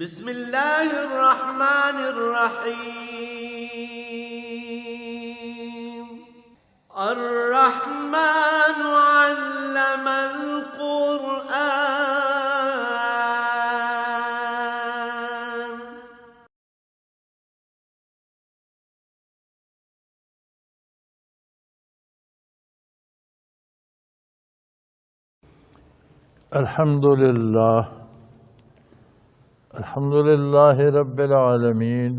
بسم اللہ الرحمن الرحیم الرحمن علم القرآن الحمد للہ رب العالمین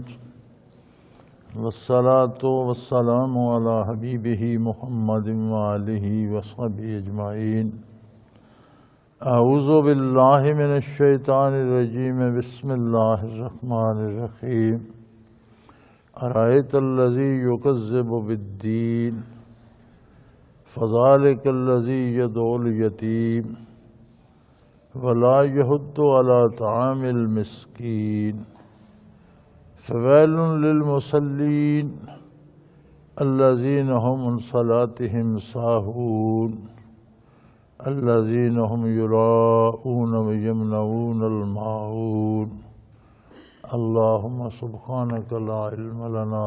والصلاة والسلام علی حبیبہ محمد وآلہ وصحبہ اجمعین۔ اعوذ باللہ من الشیطان الرجیم، بسم اللہ الرحمن الرحیم۔ ارأیت الذی یکذب بالدین فذلک الذی یدعو الیتیم ولا يحض على طعام المسكين فويل للمصلين الذين هم عن صلاتهم ساهون الذين هم يراءون ويمنعون الماعون اللهم سبحانك لا علم لنا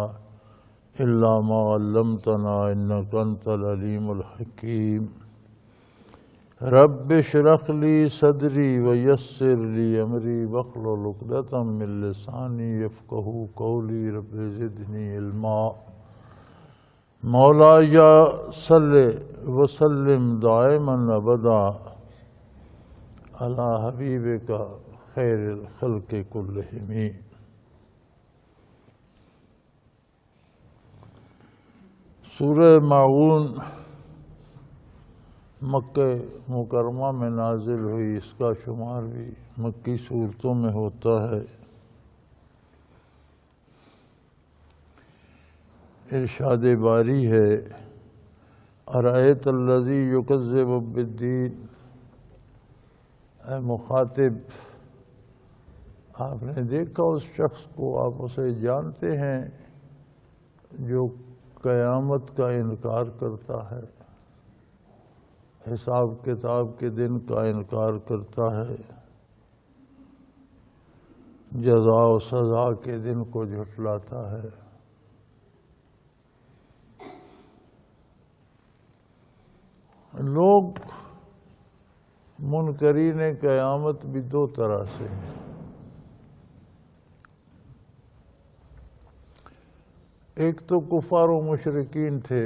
إلا ما علمتنا إنك أنت العليم الحكيم رب اشرح لي صدري ويسر لي أمري واحلل عقدة من لساني يفقهوا قولي رب زدني علما مولاي صل وسلم دائما أبدا على حبيبك خير الخلق كلهم۔ سورہ ماعون مکہ مکرمہ میں نازل ہوئی، اس کا شمار بھی مکی صورتوں میں ہوتا ہے۔ ارشاد باری ہے ارأیت الذی یکذب بالدین، اے مخاطب آپ نے دیکھا اس شخص کو، آپ اسے جانتے ہیں جو قیامت کا انکار کرتا ہے، حساب کتاب کے دن کا انکار کرتا ہے، جزا و سزا کے دن کو جھٹلاتا ہے۔ لوگ منکرین قیامت بھی دو طرح سے ہیں۔ ایک تو کفار و مشرکین تھے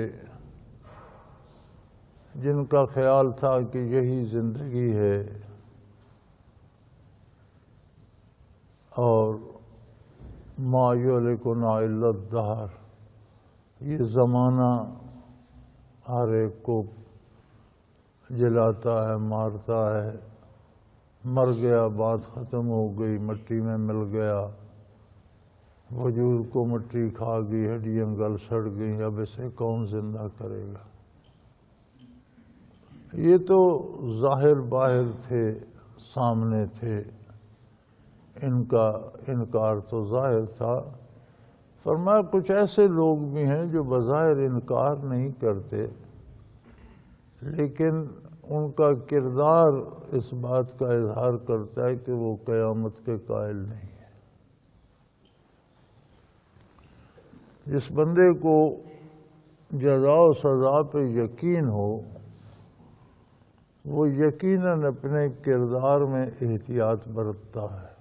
جن کا خیال تھا کہ یہی زندگی ہے اور ما یہلکنا الا الدہر، یہ زمانہ ہر ایک کو جلاتا ہے، مارتا ہے، مر گیا بات ختم ہو گئی، مٹی میں مل گیا، وجود کو مٹی کھا گئی، ہڈیاں گل سڑ گئیں، اب اسے کون زندہ کرے گا۔ یہ تو ظاہر باہر تھے، سامنے تھے، ان کا انکار تو ظاہر تھا۔ فرمایا کچھ ایسے لوگ بھی ہیں جو بظاہر انکار نہیں کرتے، لیکن ان کا کردار اس بات کا اظہار کرتا ہے کہ وہ قیامت کے قائل نہیں ہے۔ جس بندے کو جزا و سزا پہ یقین ہو، وہ یقیناً اپنے کردار میں احتیاط برتتا ہے۔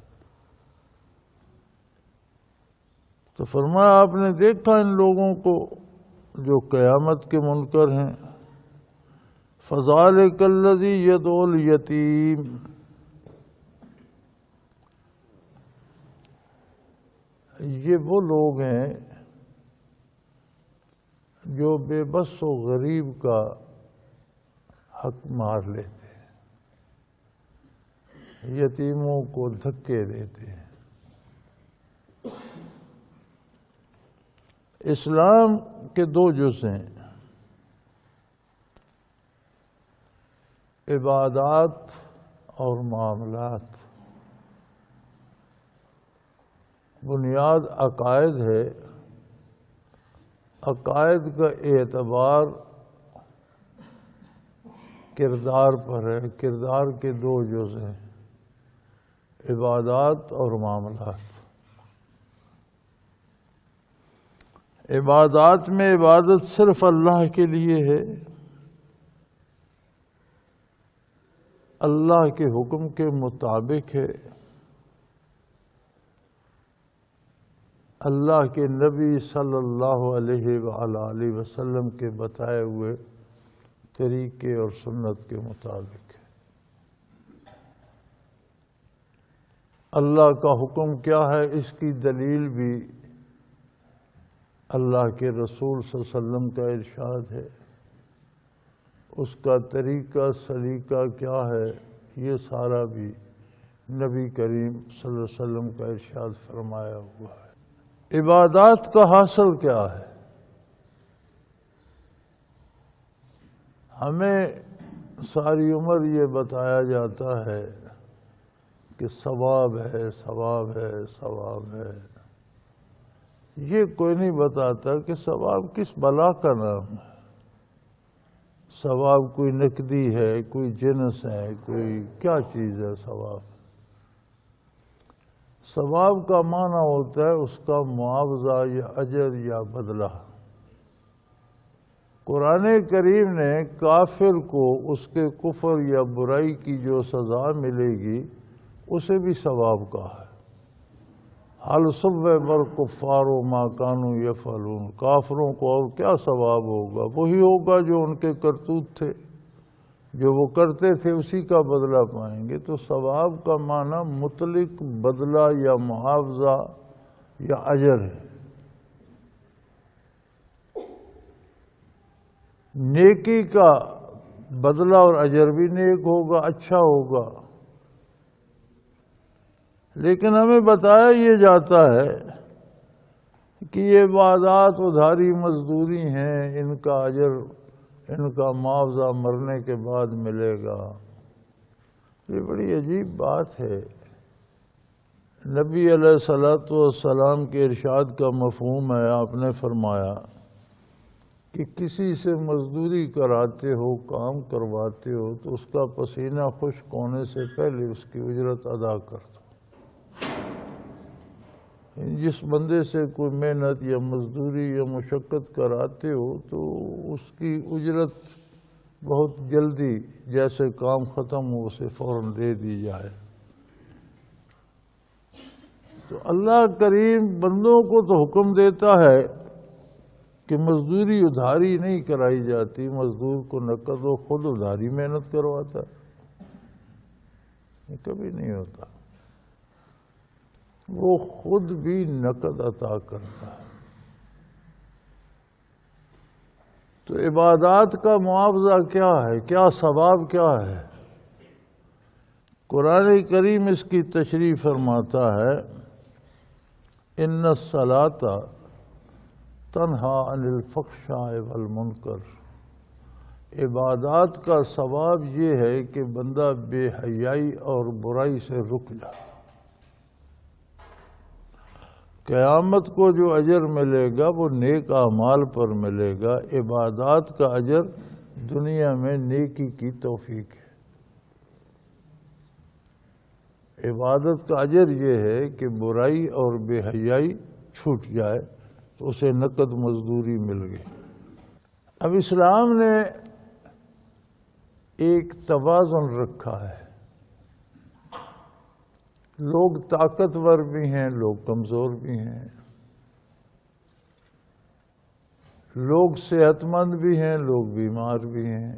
تو فرمایا آپ نے دیکھا ان لوگوں کو جو قیامت کے منکر ہیں، فَذَلِكَ الَّذِي يَدْعُو الْيَتِيمَ، یہ وہ لوگ ہیں جو بے بس و غریب کا حق مار لیتے ہیں، یتیموں کو دھکے دیتے ہیں۔ اسلام کے دو جز ہیں، عبادات اور معاملات۔ بنیاد عقائد ہے، عقائد کا اعتبار کردار پر ہے۔ کردار کے دو جز ہیں، عبادات اور معاملات۔ عبادات میں عبادت صرف اللہ کے لیے ہے، اللہ کے حکم کے مطابق ہے، اللہ کے نبی صلی اللہ علیہ وآلہ وسلم کے بتائے ہوئے طریقے اور سنت کے مطابق ہے۔ اللہ کا حکم کیا ہے، اس کی دلیل بھی اللہ کے رسول صلی اللہ علیہ وسلم کا ارشاد ہے، اس کا طریقہ سلیقہ کیا ہے، یہ سارا بھی نبی کریم صلی اللہ علیہ وسلم کا ارشاد فرمایا ہوا ہے۔ عبادات کا حاصل کیا ہے؟ ہمیں ساری عمر یہ بتایا جاتا ہے کہ ثواب ہے، ثواب ہے، ثواب ہے۔ یہ کوئی نہیں بتاتا کہ ثواب کس بلا کا نام ہے۔ ثواب کوئی نقدی ہے، کوئی جنس ہے، کوئی کیا چیز ہے ثواب؟ ثواب کا معنی ہوتا ہے اس کا معاوضہ یا اجر یا بدلہ۔ قرآن کریم نے کافر کو اس کے کفر یا برائی کی جو سزا ملے گی اسے بھی ثواب کہا ہے۔ حل ثوب الکفار ما کانوا یفعلون، کافروں کو اور کیا ثواب ہوگا؟ وہی ہوگا جو ان کے کرتوت تھے، جو وہ کرتے تھے اسی کا بدلہ پائیں گے۔ تو ثواب کا معنی مطلق بدلہ یا معاوضہ یا اجر ہے۔ نیکی کا بدلہ اور اجر بھی نیک ہوگا، اچھا ہوگا، لیکن ہمیں بتایا یہ جاتا ہے کہ یہ عبادات ادھاری مزدوری ہیں، ان کا اجر، ان کا معاوضہ مرنے کے بعد ملے گا۔ یہ بڑی عجیب بات ہے۔ نبی علیہ الصلوۃ والسلام کے ارشاد کا مفہوم ہے، آپ نے فرمایا کہ کسی سے مزدوری کراتے ہو، کام کرواتے ہو تو اس کا پسینہ خشک ہونے سے پہلے اس کی اجرت ادا کر دو۔ جس بندے سے کوئی محنت یا مزدوری یا مشقت کراتے ہو تو اس کی اجرت بہت جلدی، جیسے کام ختم ہو اسے فوراً دے دی جائے۔ تو اللہ کریم بندوں کو تو حکم دیتا ہے کہ مزدوری ادھاری نہیں کرائی جاتی، مزدور کو نقد و خود ادھاری محنت کرواتا ہے۔ یہ کبھی نہیں ہوتا، وہ خود بھی نقد عطا کرتا ہے۔ تو عبادات کا معاوضہ کیا ہے، کیا ثواب کیا ہے؟ قرآن کریم اس کی تشریح فرماتا ہے، ان الصلاۃ تنہی عن الفحشاء والمنکر۔ عبادات کا ثواب یہ ہے کہ بندہ بے حیائی اور برائی سے رک جاتا۔ قیامت کو جو اجر ملے گا وہ نیک اعمال پر ملے گا۔ عبادات کا اجر دنیا میں نیکی کی توفیق ہے۔ عبادت کا اجر یہ ہے کہ برائی اور بے حیائی چھوٹ جائے تو اسے نقد مزدوری مل گئی۔ اب اسلام نے ایک توازن رکھا ہے۔ لوگ طاقتور بھی ہیں، لوگ کمزور بھی ہیں، لوگ صحت مند بھی ہیں، لوگ بیمار بھی ہیں،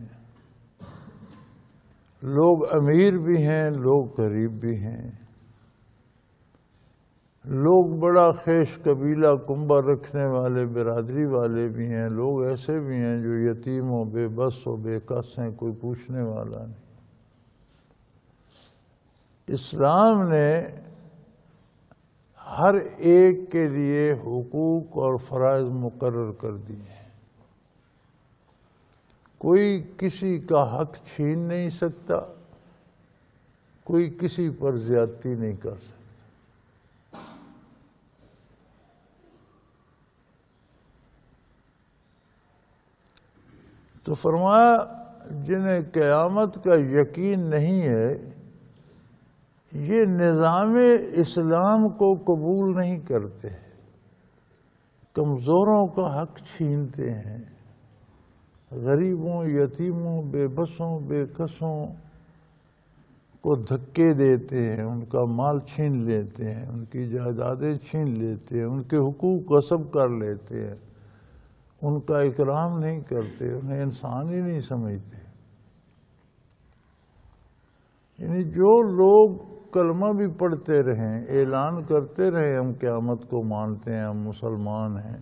لوگ امیر بھی ہیں، لوگ غریب بھی ہیں، لوگ بڑا خیش قبیلہ کنبہ رکھنے والے برادری والے بھی ہیں، لوگ ایسے بھی ہیں جو یتیم ہو، بے بس ہو، بے کس ہیں، کوئی پوچھنے والا نہیں۔ اسلام نے ہر ایک کے لیے حقوق اور فرائض مقرر کر دیے ہیں۔ کوئی کسی کا حق چھین نہیں سکتا، کوئی کسی پر زیادتی نہیں کر سکتا۔ تو فرمایا جنہیں قیامت کا یقین نہیں ہے، یہ نظام اسلام کو قبول نہیں کرتے، کمزوروں کا حق چھینتے ہیں، غریبوں، یتیموں، بے بسوں، بے کسوں کو دھکے دیتے ہیں، ان کا مال چھین لیتے ہیں، ان کی جائیدادیں چھین لیتے ہیں، ان کے حقوق غصب کر لیتے ہیں، ان کا اکرام نہیں کرتے، انہیں انسان ہی نہیں سمجھتے۔ یعنی جو لوگ کلمہ بھی پڑھتے رہیں، اعلان کرتے رہیں ہم قیامت کو مانتے ہیں، ہم مسلمان ہیں،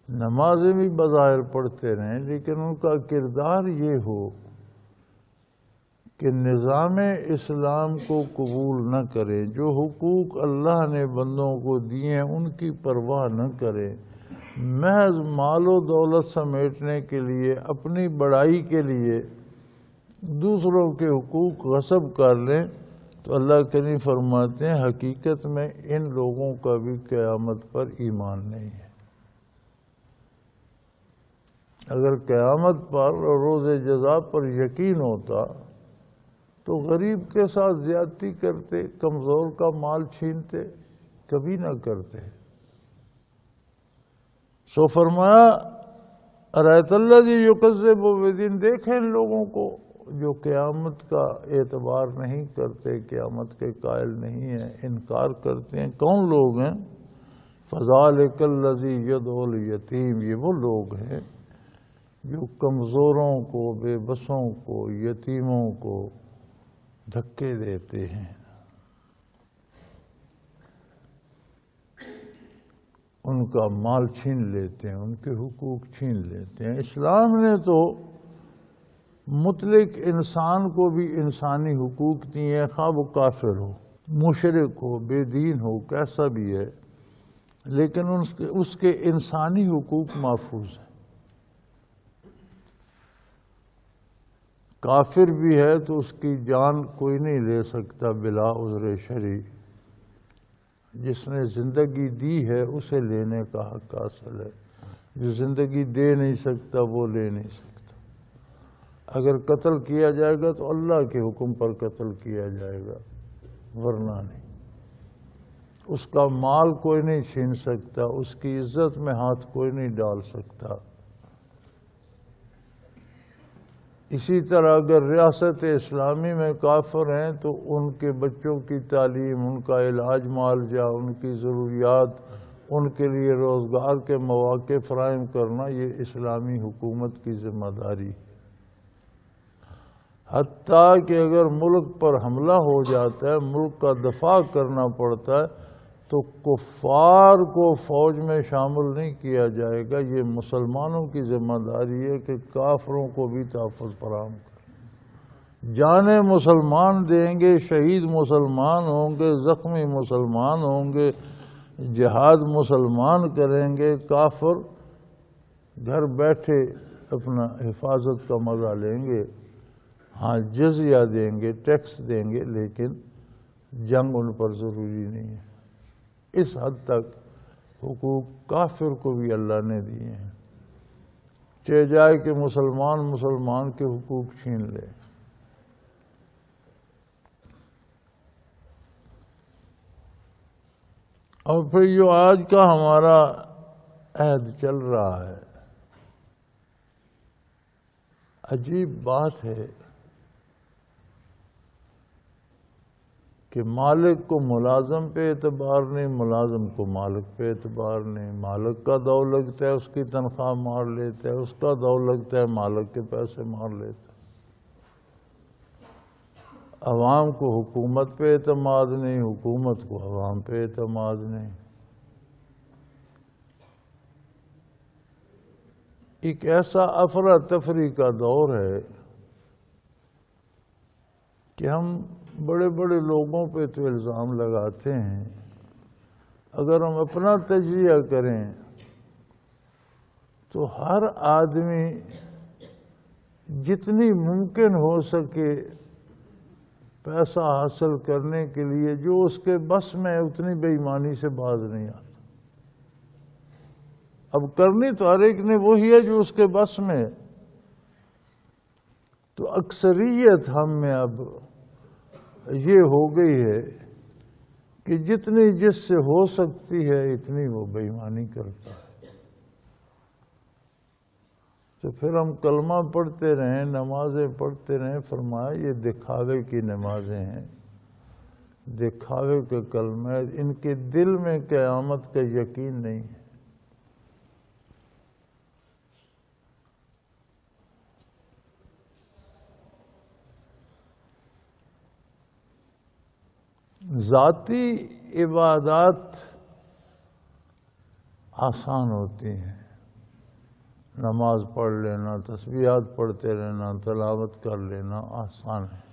نمازیں بھی بظاہر پڑھتے رہیں، لیکن ان کا کردار یہ ہو کہ نظام اسلام کو قبول نہ کریں، جو حقوق اللہ نے بندوں کو دیے ہیں ان کی پرواہ نہ کریں، محض مال و دولت سمیٹنے کے لیے، اپنی بڑائی کے لیے دوسروں کے حقوق غصب کر لیں، تو اللہ کریم فرماتے ہیں حقیقت میں ان لوگوں کا بھی قیامت پر ایمان نہیں ہے۔ اگر قیامت پر اور روز جزا پر یقین ہوتا تو غریب کے ساتھ زیادتی کرتے، کمزور کا مال چھینتے، کبھی نہ کرتے۔ سو فرمایا ارأیت الذی یکذب بالدین، دیکھیں ان لوگوں کو جو قیامت کا اعتبار نہیں کرتے، قیامت کے قائل نہیں ہیں، انکار کرتے ہیں۔ کون لوگ ہیں؟ فذلک الذی یدعو الیتیم، یہ وہ لوگ ہیں جو کمزوروں کو، بے بسوں کو، یتیموں کو دھکے دیتے ہیں، ان کا مال چھین لیتے ہیں، ان کے حقوق چھین لیتے ہیں۔ اسلام نے تو مطلق انسان کو بھی انسانی حقوق دیے ہیں، خواہ وہ کافر ہو، مشرک ہو، بے دین ہو، کیسا بھی ہے، لیکن اس کے انسانی حقوق محفوظ ہیں۔ کافر بھی ہے تو اس کی جان کوئی نہیں لے سکتا بلا عذر شرعی، جس نے زندگی دی ہے اسے لینے کا حق حاصل ہے، جو زندگی دے نہیں سکتا وہ لے نہیں سکتا۔ اگر قتل کیا جائے گا تو اللہ کے حکم پر قتل کیا جائے گا، ورنہ نہیں۔ اس کا مال کوئی نہیں چھین سکتا، اس کی عزت میں ہاتھ کوئی نہیں ڈال سکتا۔ اسی طرح اگر ریاست اسلامی میں کافر ہیں تو ان کے بچوں کی تعلیم، ان کا علاج معالجہ، ان کی ضروریات، ان کے لیے روزگار کے مواقع فراہم کرنا، یہ اسلامی حکومت کی ذمہ داری ہے۔ حتیٰ کہ اگر ملک پر حملہ ہو جاتا ہے، ملک کا دفاع کرنا پڑتا ہے، تو کفار کو فوج میں شامل نہیں کیا جائے گا۔ یہ مسلمانوں کی ذمہ داری ہے کہ کافروں کو بھی تحفظ فراہم کریں۔ جانیں مسلمان دیں گے، شہید مسلمان ہوں گے، زخمی مسلمان ہوں گے، جہاد مسلمان کریں گے، کافر گھر بیٹھے اپنا حفاظت کا مزہ لیں گے، ہاں جزیہ دیں گے، ٹیکس دیں گے، لیکن جنگ ان پر ضروری نہیں ہے۔ اس حد تک حقوق کافر کو بھی اللہ نے دیے ہیں، چاہے جائے کہ مسلمان کے حقوق چھین لے۔ اور پھر جو آج کا ہمارا عہد چل رہا ہے، عجیب بات ہے کہ مالک کو ملازم پہ اعتبار نہیں، ملازم کو مالک پہ اعتبار نہیں، مالک کا داؤ لگتا ہے اس کی تنخواہ مار لیتا ہے، اس کا داؤ لگتا ہے مالک کے پیسے مار لیتا ہے۔ عوام کو حکومت پہ اعتماد نہیں، حکومت کو عوام پہ اعتماد نہیں۔ ایک ایسا افراتفری کا دور ہے کہ ہم بڑے بڑے لوگوں پہ تو الزام لگاتے ہیں، اگر ہم اپنا تجزیہ کریں تو ہر آدمی جتنی ممکن ہو سکے پیسہ حاصل کرنے کے لیے جو اس کے بس میں اتنی بے ایمانی سے باز نہیں آتا۔ اب کرنی تو ہر ایک نے وہی ہے جو اس کے بس میں، تو اکثریت ہم میں اب یہ ہو گئی ہے کہ جتنی جس سے ہو سکتی ہے اتنی وہ بے ایمانی کرتا ہے۔ تو پھر ہم کلمہ پڑھتے رہیں، نمازیں پڑھتے رہیں، فرمایا یہ دکھاوے کی نمازیں ہیں، دکھاوے کے کلمہ، ان کے دل میں قیامت کا یقین نہیں ہے۔ ذاتی عبادات آسان ہوتی ہیں، نماز پڑھ لینا، تسبیحات پڑھتے رہنا، تلاوت کر لینا آسان ہے۔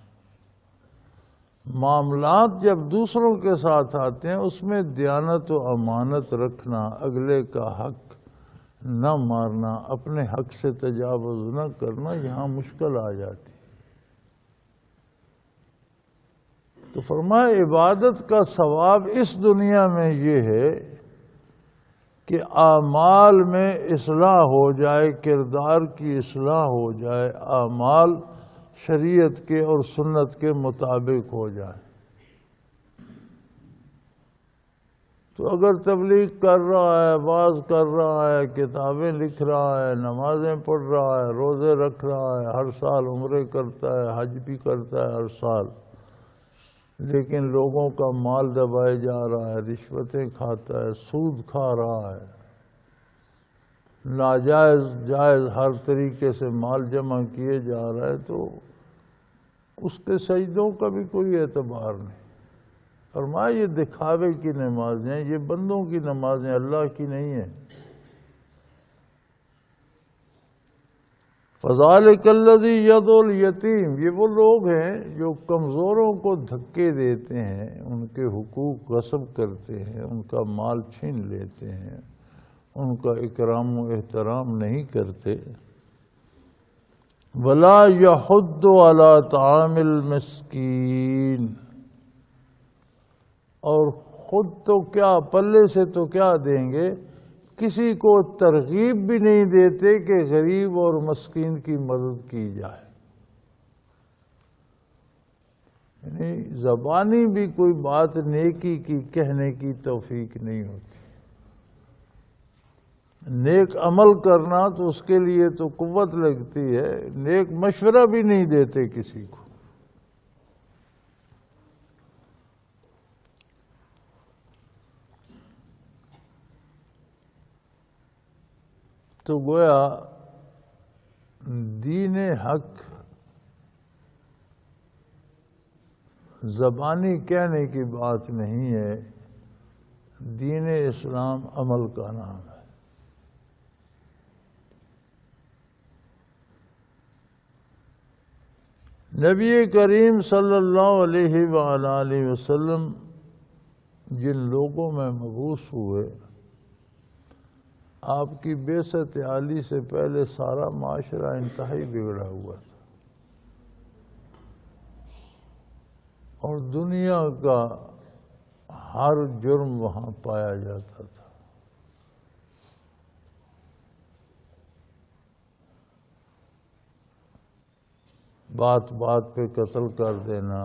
معاملات جب دوسروں کے ساتھ آتے ہیں اس میں دیانت و امانت رکھنا، اگلے کا حق نہ مارنا، اپنے حق سے تجاوز نہ کرنا، یہاں مشکل آ جاتی۔ تو فرمایا عبادت کا ثواب اس دنیا میں یہ ہے کہ اعمال میں اصلاح ہو جائے، کردار کی اصلاح ہو جائے، اعمال شریعت کے اور سنت کے مطابق ہو جائے۔ تو اگر تبلیغ کر رہا ہے، واعظ کر رہا ہے، کتابیں لکھ رہا ہے، نمازیں پڑھ رہا ہے، روزے رکھ رہا ہے، ہر سال عمرے کرتا ہے، حج بھی کرتا ہے ہر سال، لیکن لوگوں کا مال دبائے جا رہا ہے، رشوتیں کھاتا ہے، سود کھا رہا ہے، ناجائز جائز ہر طریقے سے مال جمع کیے جا رہا ہے، تو اس کے سجدوں کا بھی کوئی اعتبار نہیں۔ فرمایا یہ دکھاوے کی نمازیں، یہ بندوں کی نمازیں، اللہ کی نہیں ہیں۔ فَذَلِكَ الَّذِي يَدْعُو الْيَتِيمَ، یہ وہ لوگ ہیں جو کمزوروں کو دھکے دیتے ہیں، ان کے حقوق غصب کرتے ہیں، ان کا مال چھین لیتے ہیں، ان کا اکرام و احترام نہیں کرتے۔ وَلَا يَحُضُّ عَلَىٰ طَعَامِ الْمِسْكِينِ، اور خود تو کیا پلے سے تو کیا دیں گے، کسی کو ترغیب بھی نہیں دیتے کہ غریب اور مسکین کی مدد کی جائے۔ یعنی زبانی بھی کوئی بات نیکی کی کہنے کی توفیق نہیں ہوتی۔ نیک عمل کرنا تو اس کے لیے تو قوت لگتی ہے، نیک مشورہ بھی نہیں دیتے کسی کو۔ تو گویا دین حق زبانی کہنے کی بات نہیں ہے، دین اسلام عمل کا نام ہے۔ نبی کریم صلی اللہ علیہ وآلہ وسلم جن لوگوں میں مبعوث ہوئے، آپ کی بعثت عالی سے پہلے سارا معاشرہ انتہائی بگڑا ہوا تھا، اور دنیا کا ہر جرم وہاں پایا جاتا تھا۔ بات بات پہ قتل کر دینا،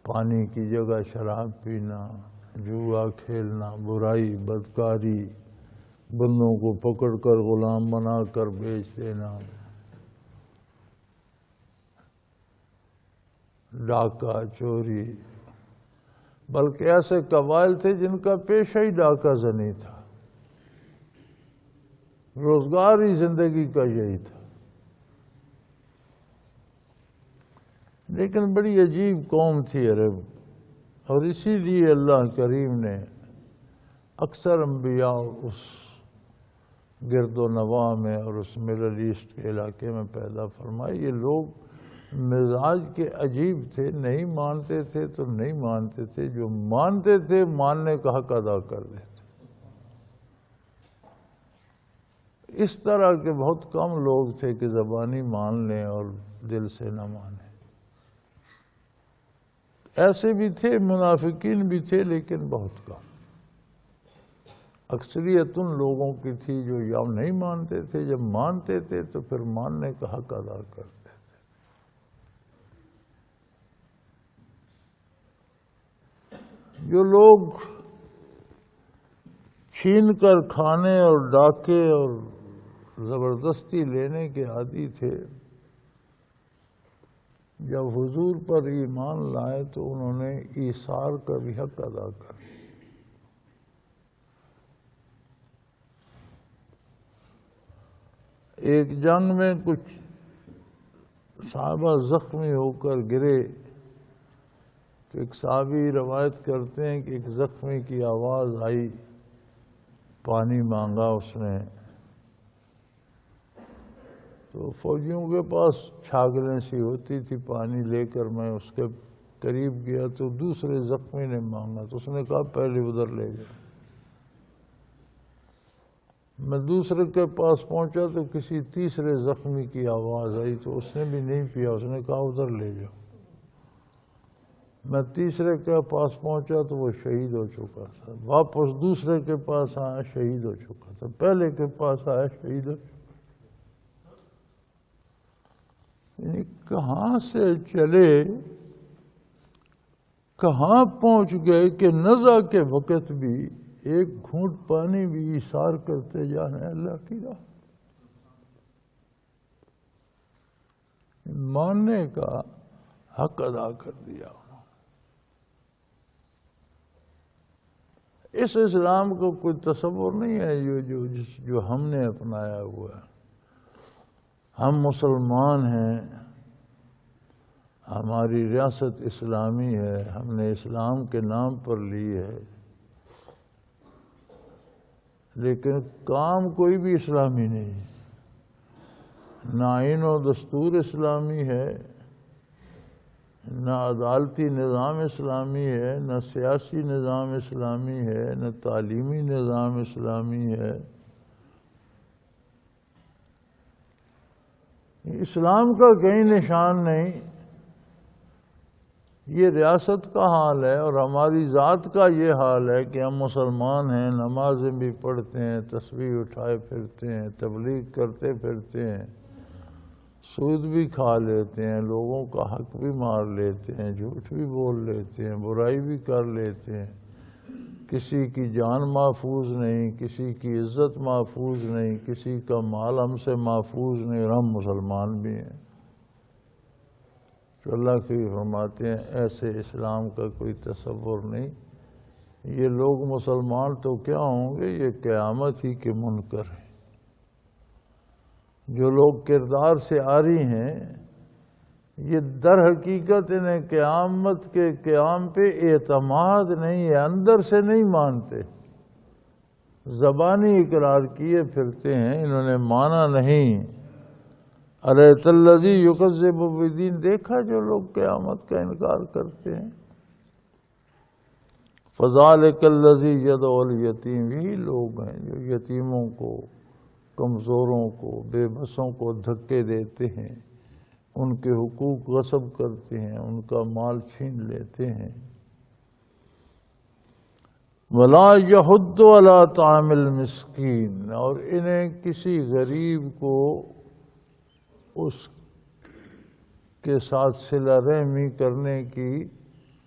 پانی کی جگہ شراب پینا، جوا کھیلنا، برائی بدکاری، بندوں کو پکڑ کر غلام بنا کر بیچ دینا، ڈاکہ چوری، بلکہ ایسے قبائل تھے جن کا پیشہ ہی ڈاکہ زنی تھا، روزگار ہی زندگی کا یہی تھا۔ لیکن بڑی عجیب قوم تھی عرب، اور اسی لیے اللہ کریم نے اکثر انبیاء اس گرد و نواح میں اور اس مڈل ایسٹ کے علاقے میں پیدا فرمائے۔ یہ لوگ مزاج کے عجیب تھے، نہیں مانتے تھے تو نہیں مانتے تھے، جو مانتے تھے ماننے کا حق ادا کر دیتے۔ اس طرح کے بہت کم لوگ تھے کہ زبانی مان لیں اور دل سے نہ مانیں۔ ایسے بھی تھے، منافقین بھی تھے، لیکن بہت کم۔ اکثریت ان لوگوں کی تھی جو یا نہیں مانتے تھے، جب مانتے تھے تو پھر ماننے کا حق ادا کرتے تھے۔ جو لوگ چھین کر کھانے اور ڈاکے اور زبردستی لینے کے عادی تھے، جب حضور پر ایمان لائے تو انہوں نے ایثار کا بھی حق ادا کر دیا۔ ایک جنگ میں کچھ صحابہ زخمی ہو کر گرے تو ایک صحابی روایت کرتے ہیں کہ ایک زخمی کی آواز آئی، پانی مانگا اس نے، تو فوجیوں کے پاس چھاگلیں سی ہوتی تھی، پانی لے کر میں اس کے قریب گیا تو دوسرے زخمی نے مانگا تو اس نے کہا پہلے ادھر لے جا۔ میں دوسرے کے پاس پہنچا تو کسی تیسرے زخمی کی آواز آئی تو اس نے بھی نہیں پیا، اس نے کہا ادھر لے جاؤ۔ میں تیسرے کے پاس پہنچا تو وہ شہید ہو چکا تھا، واپس دوسرے کے پاس آیا شہید ہو چکا تھا، پہلے کے پاس آیا شہید ہو چکا۔ یعنی کہاں سے چلے، کہاں پہنچ گئے کہ نزع کے وقت بھی ایک گھونٹ پانی بھی ایثار کرتے جانے اللہ کی راہ، ماننے کا حق ادا کر دیا۔ اس اسلام کو کوئی تصور نہیں ہے جو ہم نے اپنایا ہوا ہے۔ ہم مسلمان ہیں، ہماری ریاست اسلامی ہے، ہم نے اسلام کے نام پر لی ہے، لیکن کام کوئی بھی اسلامی نہیں، نہ آئین و دستور اسلامی ہے، نہ عدالتی نظام اسلامی ہے، نہ سیاسی نظام اسلامی ہے، نہ تعلیمی نظام اسلامی ہے۔ اسلام کا کہیں نشان نہیں۔ یہ ریاست کا حال ہے اور ہماری ذات کا یہ حال ہے کہ ہم مسلمان ہیں، نمازیں بھی پڑھتے ہیں، تسبیح اٹھائے پھرتے ہیں، تبلیغ کرتے پھرتے ہیں، سود بھی کھا لیتے ہیں، لوگوں کا حق بھی مار لیتے ہیں، جھوٹ بھی بول لیتے ہیں، برائی بھی کر لیتے ہیں، کسی کی جان محفوظ نہیں، کسی کی عزت محفوظ نہیں، کسی کا مال ہم سے محفوظ نہیں، اور ہم مسلمان بھی ہیں۔ تو اللہ کی فرماتے ہیں ایسے اسلام کا کوئی تصور نہیں۔ یہ لوگ مسلمان تو کیا ہوں گے، یہ قیامت ہی کے منکر ہیں۔ جو لوگ کردار سے عاری ہیں، یہ در حقیقت انہیں قیامت کے قیام پہ اعتماد نہیں ہے، اندر سے نہیں مانتے، زبانی اقرار کیے پھرتے ہیں، انہوں نے مانا نہیں۔ اَرَأَيْتَ الَّذِي يُكَذِّبُ بِالدِّينِ، دیکھا جو لوگ قیامت کا انکار کرتے ہیں۔ فَذَلِكَ الَّذِي يَدْعُو الْيَتِيمَ، یہی لوگ ہیں جو یتیموں کو، کمزوروں کو، بے بسوں کو دھکے دیتے ہیں، ان کے حقوق غصب کرتے ہیں، ان کا مال چھین لیتے ہیں۔ وَلَا يَحُضُّ عَلَىٰ طَعَامِ الْمِسْكِينِ، اور انہیں کسی غریب کو اس کے ساتھ صلہ رحمی کرنے کی،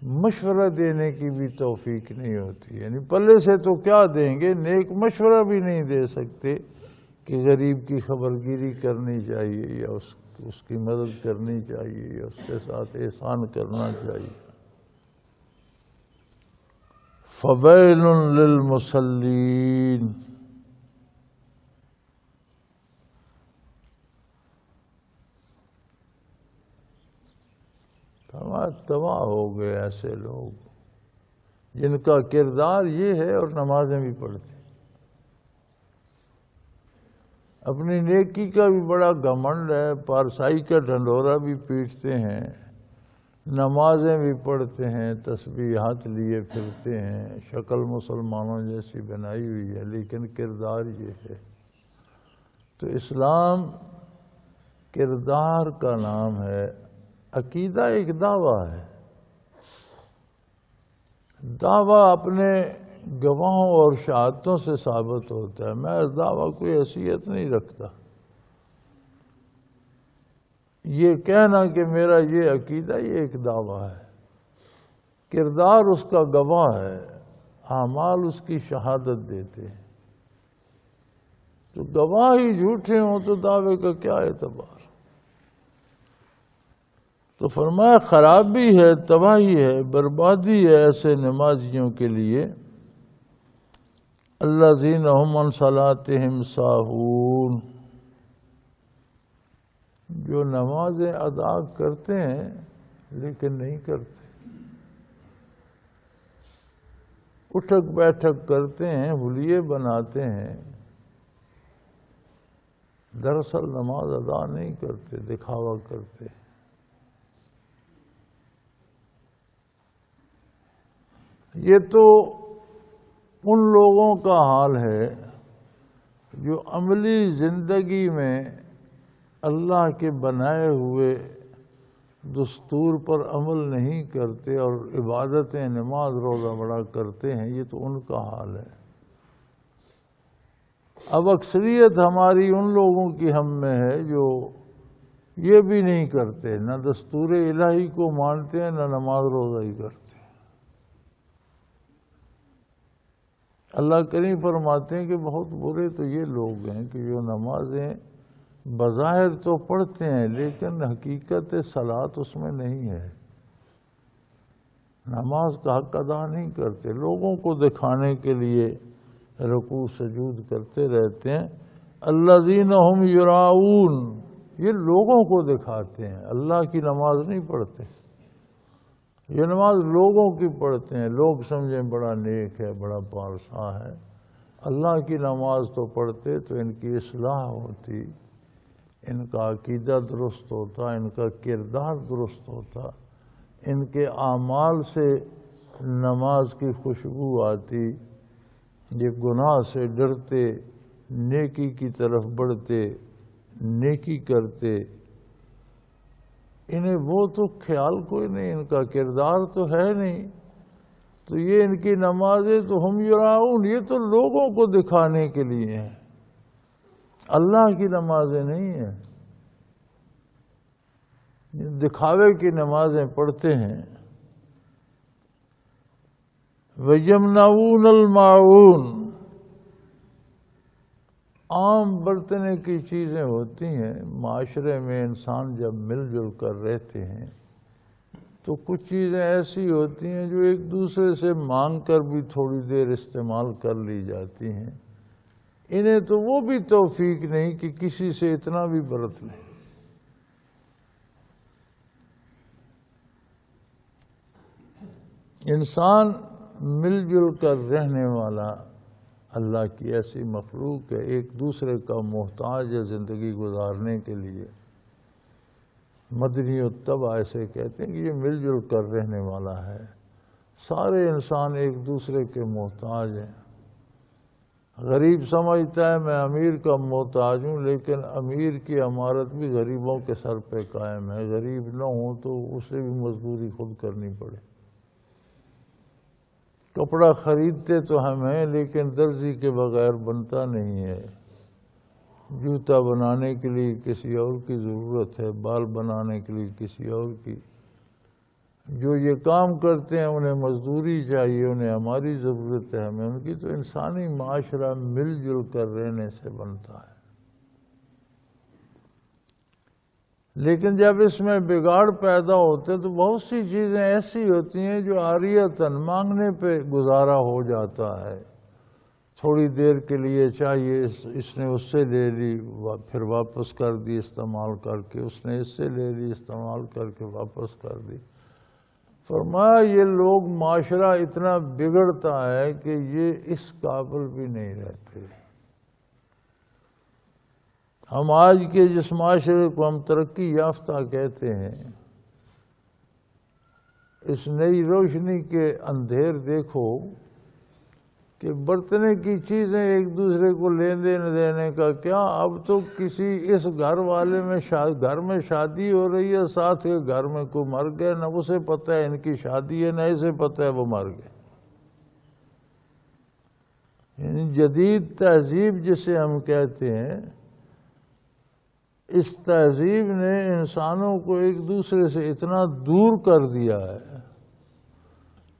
مشورہ دینے کی بھی توفیق نہیں ہوتی۔ یعنی پلے سے تو کیا دیں گے، نیک مشورہ بھی نہیں دے سکتے کہ غریب کی خبرگیری کرنی چاہیے یا اس کی مدد کرنی چاہیے یا اس کے ساتھ احسان کرنا چاہیے۔ فَوَيْلٌ لِّلْمُصَلِّينَ، تباہ ہو گئے ایسے لوگ جن کا کردار یہ ہے اور نمازیں بھی پڑھتے ہیں، اپنی نیکی کا بھی بڑا گھمنڈ ہے، پارسائی کا ڈھنڈورا بھی پیٹتے ہیں، نمازیں بھی پڑھتے ہیں، تسبیحات لیے پھرتے ہیں، شکل مسلمانوں جیسی بنائی ہوئی ہے، لیکن کردار یہ ہے۔ تو اسلام کردار کا نام ہے۔ عقیدہ ایک دعویٰ ہے، دعویٰ اپنے گواہوں اور شہادتوں سے ثابت ہوتا ہے، میں اس دعویٰ کوئی حیثیت نہیں رکھتا۔ یہ کہنا کہ میرا یہ عقیدہ، یہ ایک دعویٰ ہے کردار اس کا گواہ ہے، اعمال اس کی شہادت دیتے ہیں۔ تو گواہ ہی جھوٹے ہوں تو دعوے کا کیا اعتبار؟ تو فرمایا خرابی ہے، تباہی ہے، بربادی ہے ایسے نمازیوں کے لیے الذین هم عن صلاتهم ساہون، جو نمازیں ادا کرتے ہیں لیکن نہیں کرتے، اٹھک بیٹھک کرتے ہیں، حلیے بناتے ہیں، دراصل نماز ادا نہیں کرتے، دکھاوا کرتے ہیں۔ یہ تو ان لوگوں کا حال ہے جو عملی زندگی میں اللہ کے بنائے ہوئے دستور پر عمل نہیں کرتے اور عبادتیں نماز روزہ بڑا کرتے ہیں، یہ تو ان کا حال ہے۔ اب اکثریت ہماری ان لوگوں کی ہم میں ہے جو یہ بھی نہیں کرتے، نہ دستور الہی کو مانتے ہیں، نہ نماز روزہ ہی کرتے۔ اللہ کریم فرماتے ہیں کہ بہت برے تو یہ لوگ ہیں کہ جو نمازیں بظاہر تو پڑھتے ہیں لیکن حقیقت صلاۃ اس میں نہیں ہے، نماز کا حق ادا نہیں کرتے، لوگوں کو دکھانے کے لیے رکوع سجود کرتے رہتے ہیں۔ الذین هم یراؤون، یہ لوگوں کو دکھاتے ہیں، اللہ کی نماز نہیں پڑھتے۔ یہ نماز لوگوں کی پڑھتے ہیں، لوگ سمجھیں بڑا نیک ہے، بڑا پارسا ہے۔ اللہ کی نماز تو پڑھتے تو ان کی اصلاح ہوتی، ان کا عقیدہ درست ہوتا، ان کا کردار درست ہوتا، ان کے اعمال سے نماز کی خوشبو آتی، یہ گناہ سے ڈرتے، نیکی کی طرف بڑھتے، نیکی کرتے۔ انہیں وہ تو خیال کوئی نہیں، ان کا کردار تو ہے نہیں، تو یہ ان کی نمازیں تو ہم یراؤن، یہ تو لوگوں کو دکھانے کے لیے ہیں، اللہ کی نمازیں نہیں ہیں، دکھاوے کی نمازیں پڑھتے ہیں۔ وَيَمْنَعُونَ الْمَاعُونَ، عام برتنے کی چیزیں ہوتی ہیں، معاشرے میں انسان جب مل جل کر رہتے ہیں تو کچھ چیزیں ایسی ہوتی ہیں جو ایک دوسرے سے مانگ کر بھی تھوڑی دیر استعمال کر لی جاتی ہیں، انہیں تو وہ بھی توفیق نہیں کہ کسی سے اتنا بھی برت لیں۔ انسان مل جل کر رہنے والا اللہ کی ایسی مخلوق ہے، ایک دوسرے کا محتاج ہے زندگی گزارنے کے لیے۔ مدنی الطبع ایسے کہتے ہیں کہ یہ مل جل کر رہنے والا ہے، سارے انسان ایک دوسرے کے محتاج ہیں۔ غریب سمجھتا ہے میں امیر کا محتاج ہوں، لیکن امیر کی عمارت بھی غریبوں کے سر پہ قائم ہے، غریب نہ ہوں تو اسے بھی مزدوری خود کرنی پڑے۔ کپڑا خریدتے تو ہم ہیں لیکن درزی کے بغیر بنتا نہیں ہے، جوتا بنانے کے لیے کسی اور کی ضرورت ہے، بال بنانے کے لیے کسی اور کی، جو یہ کام کرتے ہیں انہیں مزدوری چاہیے، انہیں ہماری ضرورت ہے، ہمیں ان کی۔ تو انسانی معاشرہ مل جل کر رہنے سے بنتا ہے، لیکن جب اس میں بگاڑ پیدا ہوتے تو بہت سی چیزیں ایسی ہوتی ہیں جو عاریتاً مانگنے پہ گزارا ہو جاتا ہے، تھوڑی دیر کے لیے چاہیے، اس نے اس سے لے لی پھر واپس کر دی استعمال کر کے، اس نے اس سے لے لی استعمال کر کے واپس کر دی۔ فرمایا یہ لوگ معاشرہ اتنا بگڑتا ہے کہ یہ اس قابل بھی نہیں رہتے۔ ہم آج کے جس معاشرے کو ہم ترقی یافتہ کہتے ہیں، اس نئی روشنی کے اندھیر دیکھو کہ برتنے کی چیزیں ایک دوسرے کو لینے دینے کا کیا، اب تو کسی اس گھر والے میں گھر میں شادی ہو رہی ہے، ساتھ کے گھر میں کوئی مر گئے، نہ اسے پتہ ہے ان کی شادی ہے، نہ اسے پتہ ہے وہ مر گئے۔ یعنی جدید تہذیب جسے ہم کہتے ہیں، اس تہذیب نے انسانوں کو ایک دوسرے سے اتنا دور کر دیا ہے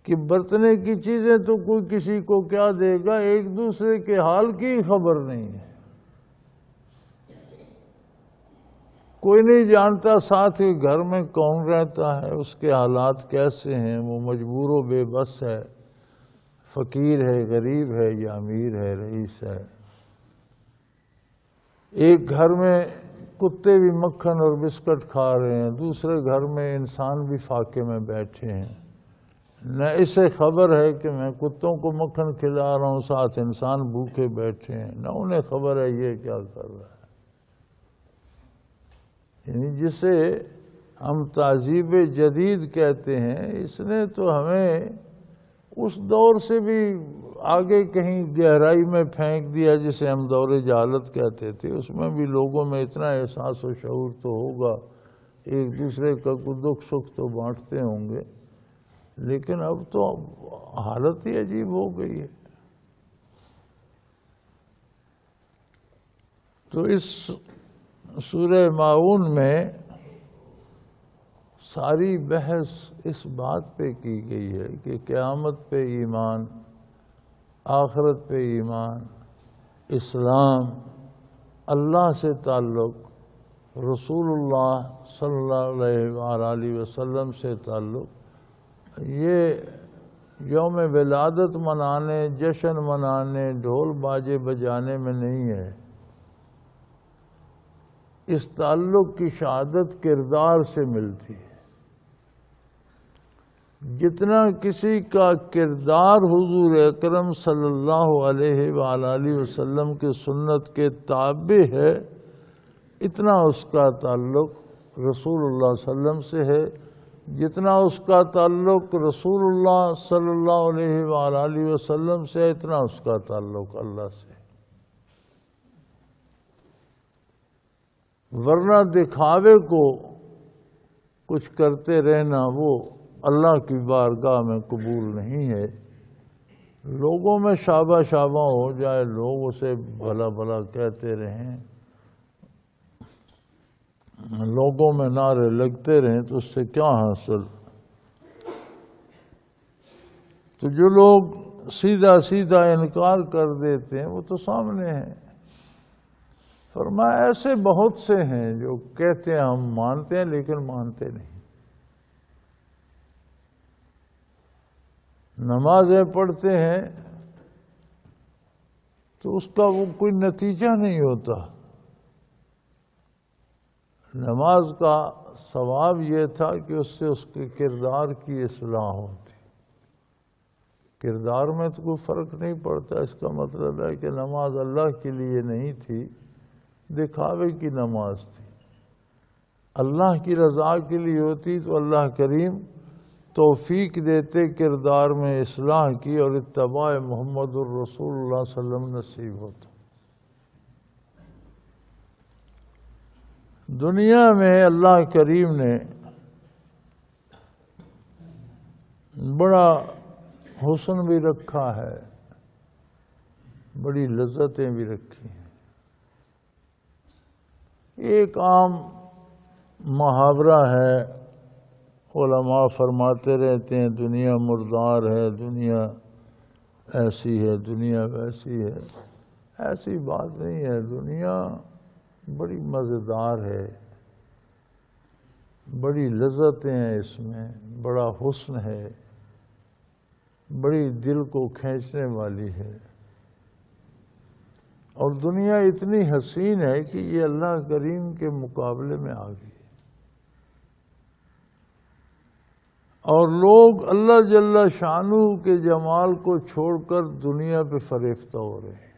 کہ برتنے کی چیزیں تو کوئی کسی کو کیا دے گا، ایک دوسرے کے حال کی خبر نہیں ہے، کوئی نہیں جانتا ساتھ کے گھر میں کون رہتا ہے، اس کے حالات کیسے ہیں، وہ مجبور و بے بس ہے، فقیر ہے، غریب ہے یا امیر ہے، رئیس ہے۔ ایک گھر میں کتے بھی مکھن اور بسکٹ کھا رہے ہیں، دوسرے گھر میں انسان بھی فاقے میں بیٹھے ہیں، نہ اسے خبر ہے کہ میں کتوں کو مکھن کھلا رہا ہوں، ساتھ انسان بھوکے بیٹھے ہیں، نہ انہیں خبر ہے یہ کیا کر رہا ہے۔ یعنی جسے ہم تہذیب جدید کہتے ہیں، اس نے تو ہمیں اس دور سے بھی آگے کہیں گہرائی میں پھینک دیا جسے ہم دور جہالت کہتے تھے۔ اس میں بھی لوگوں میں اتنا احساس و شعور تو ہوگا، ایک دوسرے کا کوئی دکھ سکھ تو بانٹتے ہوں گے، لیکن اب تو حالت ہی عجیب ہو گئی ہے۔ تو اس سورہ ماعون میں ساری بحث اس بات پہ کی گئی ہے کہ قیامت پہ ایمان، آخرت پہ ایمان، اسلام، اللہ سے تعلق، رسول اللہ صلی اللہ علیہ وسلم سے تعلق، یہ یوم ولادت منانے، جشن منانے، ڈھول باجے بجانے میں نہیں ہے۔ اس تعلق کی شہادت کردار سے ملتی ہے۔ جتنا کسی کا کردار حضور اکرم صلی اللہ علیہ وآلہ وسلم کے سنت کے تابع ہے، اتنا اس کا تعلق رسول اللہ صلی اللہ علیہ وسلم سے ہے، جتنا اس کا تعلق رسول اللہ صلی اللہ علیہ وآلہ وسلم سے ہے، اتنا اس کا تعلق اللہ سے ہے۔ ورنہ دکھاوے کو کچھ کرتے رہنا وہ اللہ کی بارگاہ میں قبول نہیں ہے۔ لوگوں میں شابہ شابہ ہو جائے، لوگ اسے بھلا بھلا کہتے رہیں، لوگوں میں نعرے لگتے رہیں، تو اس سے کیا حاصل؟ تو جو لوگ سیدھا سیدھا انکار کر دیتے ہیں وہ تو سامنے ہیں۔ فرمایا ایسے بہت سے ہیں جو کہتے ہیں ہم مانتے ہیں لیکن مانتے نہیں، نمازیں پڑھتے ہیں تو اس کا وہ کوئی نتیجہ نہیں ہوتا۔ نماز کا ثواب یہ تھا کہ اس سے اس کے کردار کی اصلاح ہوتی۔ کردار میں تو کوئی فرق نہیں پڑتا، اس کا مطلب ہے کہ نماز اللہ کے لیے نہیں تھی، دکھاوے کی نماز تھی۔ اللہ کی رضا کے لیے ہوتی تو اللہ کریم توفیق دیتے کردار میں اصلاح کی اور اتباع محمد الرسول اللہ صلی اللہ علیہ وسلم نصیب ہوتا۔ دنیا میں اللہ کریم نے بڑا حسن بھی رکھا ہے، بڑی لذتیں بھی رکھی ہیں۔ ایک عام محاورہ ہے، علماء فرماتے رہتے ہیں دنیا مردار ہے، دنیا ایسی ہے، دنیا ویسی ہے۔ ایسی بات نہیں ہے، دنیا بڑی مزیدار ہے، بڑی لذتیں ہیں اس میں، بڑا حسن ہے، بڑی دل کو کھینچنے والی ہے، اور دنیا اتنی حسین ہے کہ یہ اللہ کریم کے مقابلے میں آ گئی، اور لوگ اللہ جل شانہ کے جمال کو چھوڑ کر دنیا پہ فریفتہ ہو رہے ہیں۔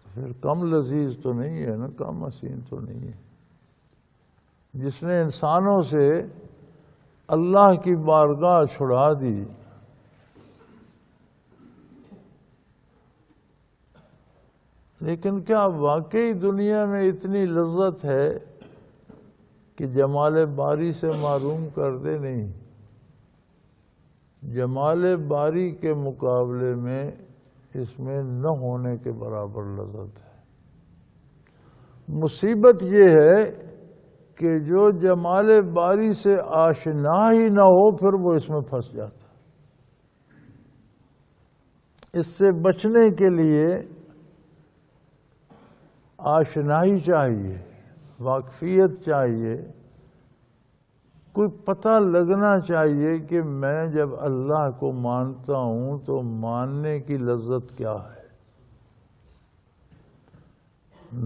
پھر کم لذیذ تو نہیں ہے نا، کم حسین تو نہیں ہے۔ جس نے انسانوں سے اللہ کی بارگاہ چھڑا دی، لیکن کیا واقعی دنیا میں اتنی لذت ہے کہ جمال باری سے معروم کر دے؟ نہیں، جمال باری کے مقابلے میں اس میں نہ ہونے کے برابر لذت ہے۔ مصیبت یہ ہے کہ جو جمال باری سے آشنا ہی نہ ہو پھر وہ اس میں پھنس جاتا. اس سے بچنے کے لیے آشنائی چاہیے، واقفیت چاہیے، کوئی پتہ لگنا چاہیے کہ میں جب اللہ کو مانتا ہوں تو ماننے کی لذت کیا ہے.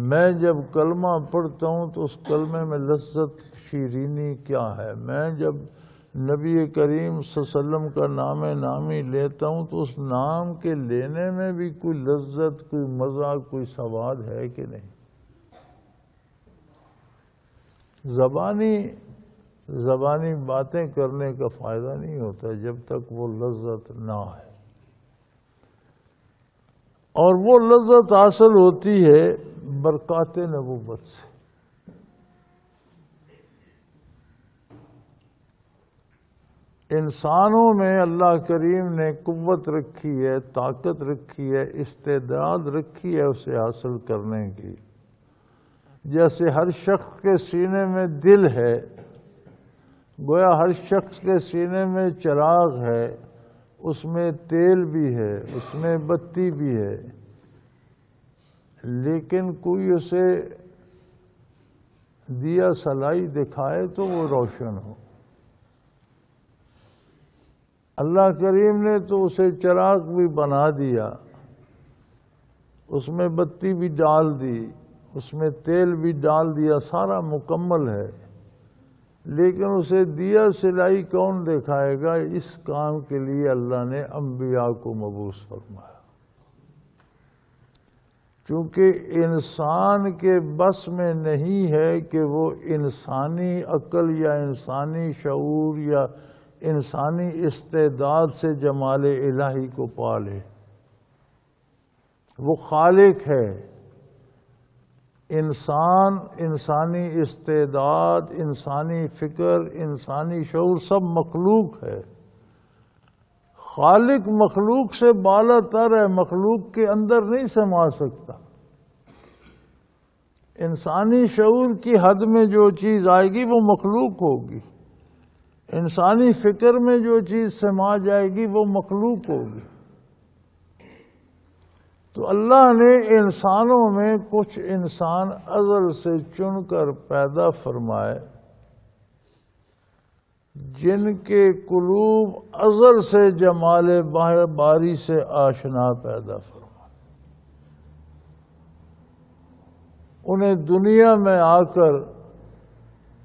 میں جب کلمہ پڑھتا ہوں تو اس کلمے میں لذت شیرینی کیا ہے. میں جب نبی کریم صلی اللہ علیہ وسلم کا نام نامی لیتا ہوں تو اس نام کے لینے میں بھی کوئی لذت، کوئی مزہ، کوئی سواد ہے کہ نہیں. زبانی باتیں کرنے کا فائدہ نہیں ہوتا جب تک وہ لذت نہ ہے. اور وہ لذت حاصل ہوتی ہے برکات نبوت سے. انسانوں میں اللہ کریم نے قوت رکھی ہے، طاقت رکھی ہے، استعداد رکھی ہے اسے حاصل کرنے کی. جیسے ہر شخص کے سینے میں دل ہے، گویا ہر شخص کے سینے میں چراغ ہے، اس میں تیل بھی ہے، اس میں بتی بھی ہے، لیکن کوئی اسے دیا سلائی دکھائے تو وہ روشن ہو. اللہ کریم نے تو اسے چراغ بھی بنا دیا، اس میں بتی بھی ڈال دی، اس میں تیل بھی ڈال دیا، سارا مکمل ہے. لیکن اسے دیا سلائی کون دکھائے گا؟ اس کام کے لیے اللہ نے انبیاء کو مبعوث فرمایا. چونکہ انسان کے بس میں نہیں ہے کہ وہ انسانی عقل یا انسانی شعور یا انسانی استعداد سے جمال الہی کو پالے. وہ خالق ہے. انسان، انسانی استعداد، انسانی فکر، انسانی شعور سب مخلوق ہے. خالق مخلوق سے بالا تر ہے، مخلوق کے اندر نہیں سما سکتا. انسانی شعور کی حد میں جو چیز آئے گی وہ مخلوق ہوگی، انسانی فکر میں جو چیز سما جائے گی وہ مخلوق ہوگی. تو اللہ نے انسانوں میں کچھ انسان ازل سے چن کر پیدا فرمائے جن کے قلوب ازل سے جمال باری سے آشنا پیدا فرمائے. انہیں دنیا میں آ کر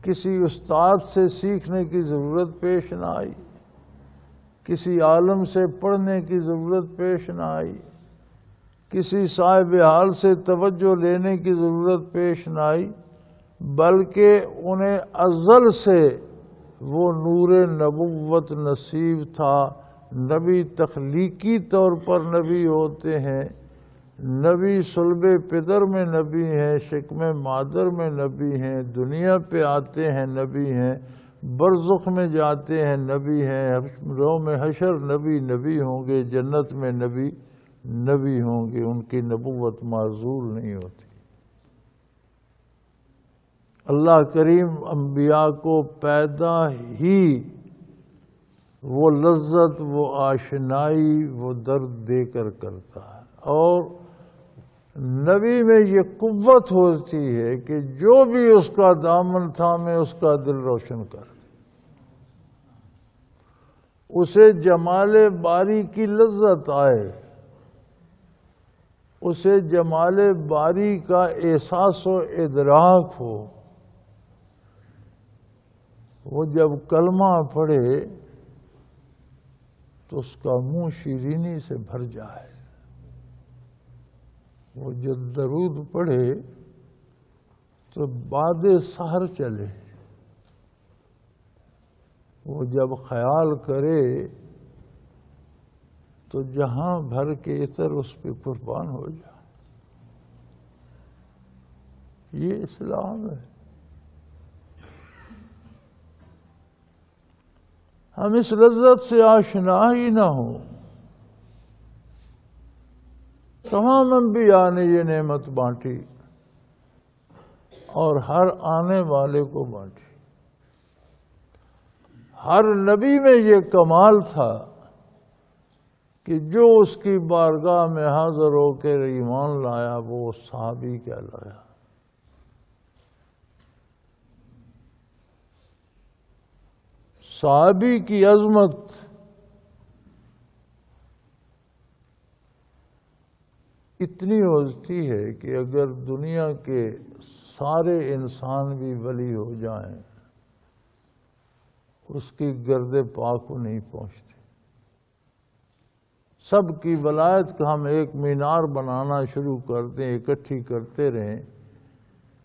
کسی استاد سے سیکھنے کی ضرورت پیش نہ آئی، کسی عالم سے پڑھنے کی ضرورت پیش نہ آئی، کسی صاحب حال سے توجہ لینے کی ضرورت پیش نہ آئی، بلکہ انہیں ازل سے وہ نور نبوت نصیب تھا. نبی تخلیقی طور پر نبی ہوتے ہیں، نبی صلب پدر میں نبی ہیں، شکم مادر میں نبی ہیں، دنیا پہ آتے ہیں نبی ہیں، برزخ میں جاتے ہیں نبی ہیں، یوم حشر نبی ہوں گے، جنت میں نبی ہوں گے. ان کی نبوت معزول نہیں ہوتی. اللہ کریم انبیاء کو پیدا ہی وہ لذت، وہ آشنائی، وہ درد دے کر کرتا ہے. اور نبی میں یہ قوت ہوتی ہے کہ جو بھی اس کا دامن تھامے اس کا دل روشن کر دے، اسے جمال باری کی لذت آئے، اسے جمال باری کا احساس و ادراک ہو. وہ جب کلمہ پڑھے تو اس کا منہ شیرینی سے بھر جائے. وہ جب درود پڑھے تو باد سحر چلے. وہ جب خیال کرے تو جہاں بھر کے عطر اس پہ قربان ہو جائے. یہ اسلام ہے. ہم اس لذت سے آشنا ہی نہ ہوں. تمام انبیاء نے یہ نعمت بانٹی. اور ہر آنے والے کو بانٹی۔ ہر نبی میں یہ کمال تھا کہ جو اس کی بارگاہ میں حاضر ہو کے ایمان لایا وہ صحابی کہلایا۔ صحابی کی عظمت اتنی ہوتی ہے کہ اگر دنیا کے سارے انسان بھی ولی ہو جائیں اس کی گرد پاک کو نہیں پہنچتی۔ سب کی ولایت کا ہم ایک مینار بنانا شروع کر دیں، اکٹھی کرتے رہیں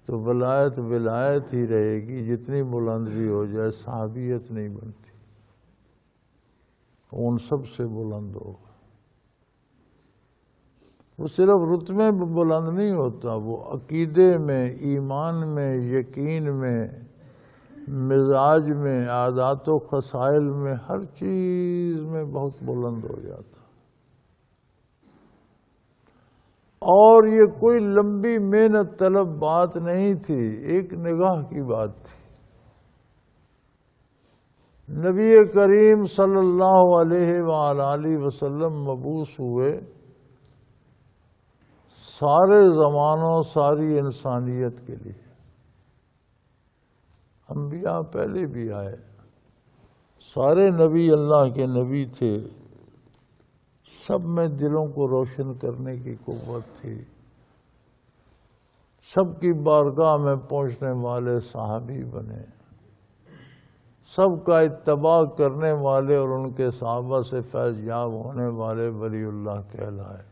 تو ولایت ولایت ہی رہے گی، جتنی بلند بھی ہو جائے صحابیت نہیں بنتی، ان سب سے بلند ہوگا۔ وہ صرف رتبے میں بلند نہیں ہوتا، وہ عقیدے میں، ایمان میں، یقین میں، مزاج میں، عادات و خصائل میں، ہر چیز میں بہت بلند ہو جاتا۔ اور یہ کوئی لمبی محنت طلب بات نہیں تھی، ایک نگاہ کی بات تھی۔ نبی کریم صلی اللہ علیہ وآلہ وسلم مبعوث ہوئے، سارے زمانوں ساری انسانیت کے لیے۔ انبیاء پہلے بھی آئے، سارے نبی اللہ کے نبی تھے، سب میں دلوں کو روشن کرنے کی قوت تھی، سب کی بارگاہ میں پہنچنے والے صحابی بنے، سب کا اتباع کرنے والے اور ان کے صحابہ سے فیض یاب ہونے والے ولی اللہ کہلائے۔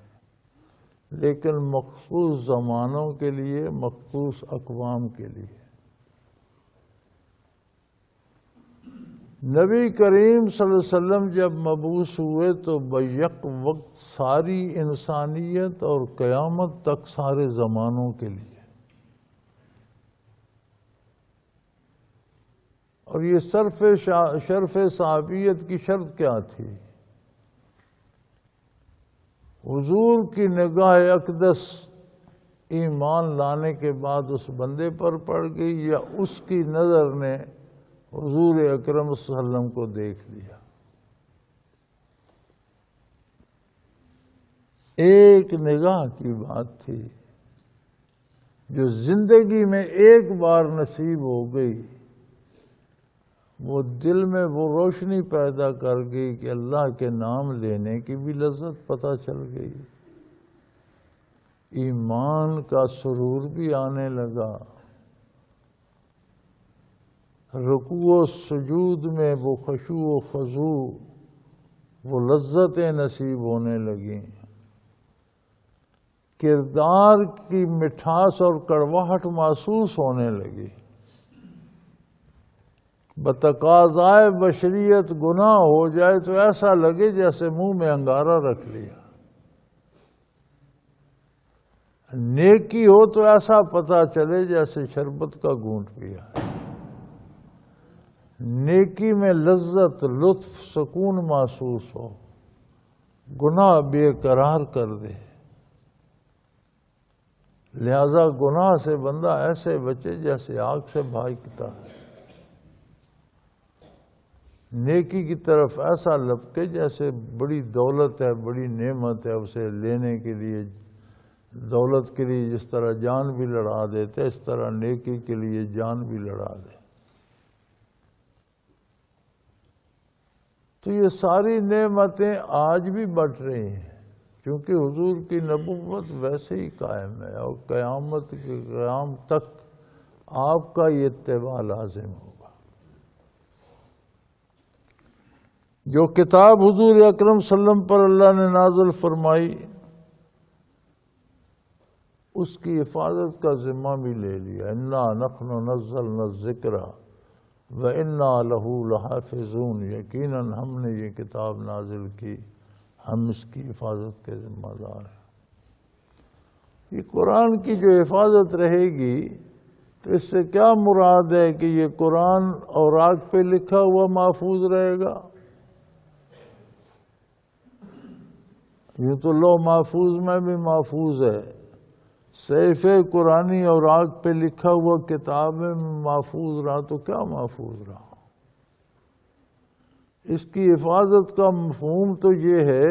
لیکن مخصوص زمانوں کے لیے، مخصوص اقوام کے لیے۔ نبی کریم صلی اللہ علیہ وسلم جب مبعوث ہوئے تو بیک وقت ساری انسانیت اور قیامت تک سارے زمانوں کے لیے۔ اور یہ شرف صحابیت کی شرط کیا تھی؟ حضور کی نگاہ اقدس ایمان لانے کے بعد اس بندے پر پڑ گئی یا اس کی نظر نے حضور اکرم صلی اللہ علیہ وسلم کو دیکھ لیا؟ ایک نگاہ کی بات تھی جو زندگی میں ایک بار نصیب ہو گئی، وہ دل میں وہ روشنی پیدا کر گئی کہ اللہ کے نام لینے کی بھی لذت پتہ چل گئی، ایمان کا سرور بھی آنے لگا، رکوع و سجود میں وہ خشوع و خضوع، وہ لذتیں نصیب ہونے لگیں، کردار کی مٹھاس اور کڑواہٹ محسوس ہونے لگی۔ بتقاضائے بشریت گناہ ہو جائے تو ایسا لگے جیسے منہ میں انگارہ رکھ لیا، نیکی ہو تو ایسا پتہ چلے جیسے شربت کا گھونٹ پیا۔ نیکی میں لذت، لطف، سکون محسوس ہو، گناہ بے قرار کر دے۔ لہذا گناہ سے بندہ ایسے بچے جیسے آگ سے بھاگتا ہے، نیکی کی طرف ایسا لپکے جیسے بڑی دولت ہے، بڑی نعمت ہے، اسے لینے کے لیے، دولت کے لیے جس طرح جان بھی لڑا دیتے اس طرح نیکی کے لیے جان بھی لڑا دے۔ تو یہ ساری نعمتیں آج بھی بٹ رہی ہیں کیونکہ حضور کی نبوت ویسے ہی قائم ہے، اور قیامت کے قیام تک آپ کا یہ اتباع لازم ہوگا۔ جو کتاب حضور اکرم صلی اللہ علیہ وسلم پر اللہ نے نازل فرمائی اس کی حفاظت کا ذمہ بھی لے لیا۔ انا نحن نزلنا الذکر وَإِنَّا لَهُ لَحَافِظُونَ، یقیناً ہم نے یہ کتاب نازل کی، ہم اس کی حفاظت کے ذمہ دار ہیں۔ یہ قرآن کی جو حفاظت رہے گی تو اس سے کیا مراد ہے کہ یہ قرآن اوراق پہ لکھا ہوا محفوظ رہے گا؟ یہ تو لوح محفوظ میں بھی محفوظ ہے، صحیفے قرآنی اوراق پہ لکھا ہوا کتاب میں محفوظ رہا تو کیا محفوظ رہا؟ اس کی حفاظت کا مفہوم تو یہ ہے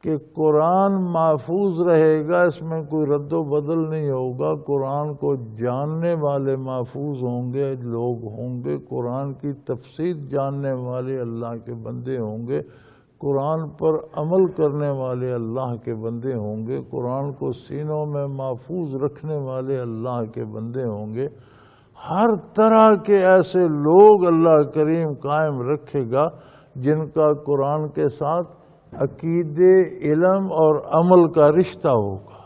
کہ قرآن محفوظ رہے گا، اس میں کوئی رد و بدل نہیں ہوگا، قرآن کو جاننے والے محفوظ ہوں گے، لوگ ہوں گے، قرآن کی تفسیر جاننے والے اللہ کے بندے ہوں گے، قرآن پر عمل کرنے والے اللہ کے بندے ہوں گے، قرآن کو سینوں میں محفوظ رکھنے والے اللہ کے بندے ہوں گے۔ ہر طرح کے ایسے لوگ اللہ کریم قائم رکھے گا جن کا قرآن کے ساتھ عقیدے، علم اور عمل کا رشتہ ہوگا۔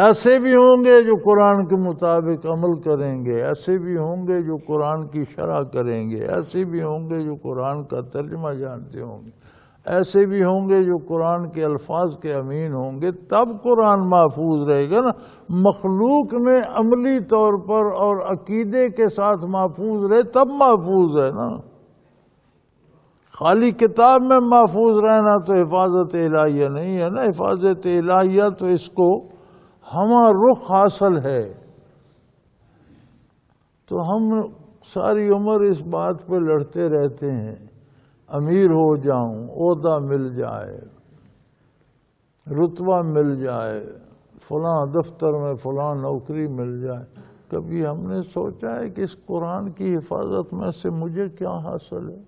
ایسے بھی ہوں گے جو قرآن کے مطابق عمل کریں گے، ایسے بھی ہوں گے جو قرآن کی شرح کریں گے، ایسے بھی ہوں گے جو قرآن کا ترجمہ جانتے ہوں گے، ایسے بھی ہوں گے جو قرآن کے الفاظ کے امین ہوں گے۔ تب قرآن محفوظ رہے گا نا۔ مخلوق میں عملی طور پر اور عقیدے کے ساتھ محفوظ رہے تب محفوظ ہے نا۔ خالی کتاب میں محفوظ رہنا تو حفاظت الہیہ نہیں ہے نا۔ حفاظت الہیہ تو اس کو ہمہ رخ حاصل ہے۔ تو ہم ساری عمر اس بات پہ لڑتے رہتے ہیں، امیر ہو جاؤں، عہدہ مل جائے، رتبہ مل جائے، فلاں دفتر میں فلاں نوکری مل جائے۔ کبھی ہم نے سوچا ہے کہ اس قرآن کی حفاظت میں سے مجھے کیا حاصل ہے؟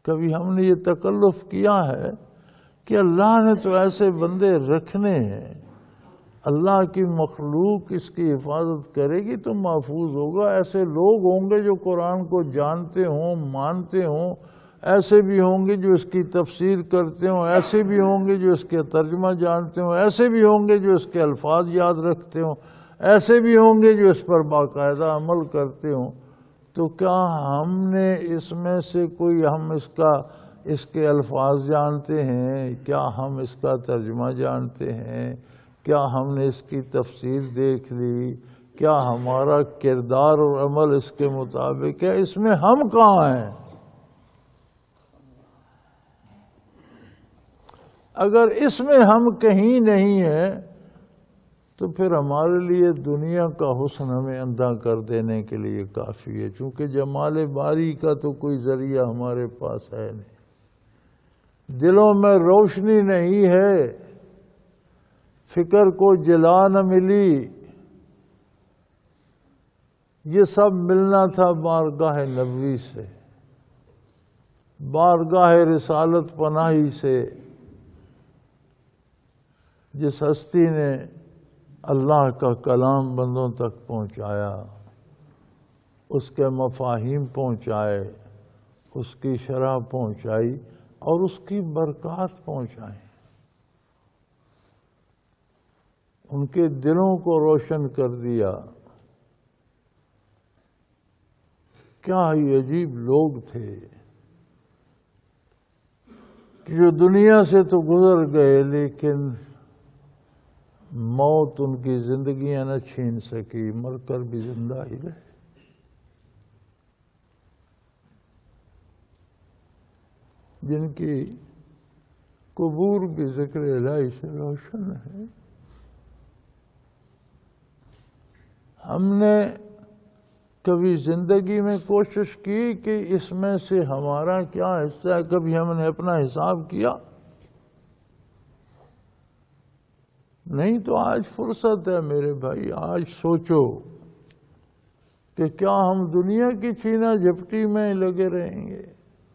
کبھی ہم نے یہ تکلف کیا ہے کہ اللہ نے تو ایسے بندے رکھنے ہیں، اللہ کی مخلوق اس کی حفاظت کرے گی تو محفوظ ہوگا۔ ایسے لوگ ہوں گے جو قرآن کو جانتے ہوں، مانتے ہوں، ایسے بھی ہوں گے جو اس کی تفسیر کرتے ہوں، ایسے بھی ہوں گے جو اس کے ترجمہ جانتے ہوں، ایسے بھی ہوں گے جو اس کے الفاظ یاد رکھتے ہوں، ایسے بھی ہوں گے جو اس پر باقاعدہ عمل کرتے ہوں۔ تو کیا ہم نے اس میں سے کوئی اس کے الفاظ جانتے ہیں؟ کیا ہم اس کا ترجمہ جانتے ہیں؟ کیا ہم نے اس کی تفسیر دیکھ لی؟ کیا ہمارا کردار اور عمل اس کے مطابق ہے؟ اس میں ہم کہاں ہیں؟ اگر اس میں ہم کہیں نہیں ہیں تو پھر ہمارے لیے دنیا کا حسن ہمیں اندھا کر دینے کے لیے کافی ہے، چونکہ جمال باری کا تو کوئی ذریعہ ہمارے پاس ہے نہیں۔ دلوں میں روشنی نہیں ہے، فکر کو جلا نہ ملی۔ یہ سب ملنا تھا بارگاہ نبوی سے، بارگاہ رسالت پناہی سے، جس ہستی نے اللہ کا کلام بندوں تک پہنچایا، اس کے مفاہیم پہنچائے، اس کی شرح پہنچائی اور اس کی برکات پہنچائی، ان کے دلوں کو روشن کر دیا۔ کیا ہی عجیب لوگ تھے کہ جو دنیا سے تو گزر گئے لیکن موت ان کی زندگیاں نہ چھین سکی، مر کر بھی زندہ ہی رہے۔ جن کی قبور بھی ذکر الہی سے روشن ہے۔ ہم نے کبھی زندگی میں کوشش کی کہ اس میں سے ہمارا کیا حصہ ہے؟ کبھی ہم نے اپنا حساب کیا؟ نہیں تو آج فرصت ہے میرے بھائی، آج سوچو کہ کیا ہم دنیا کی چھینا جھپٹی میں لگے رہیں گے؟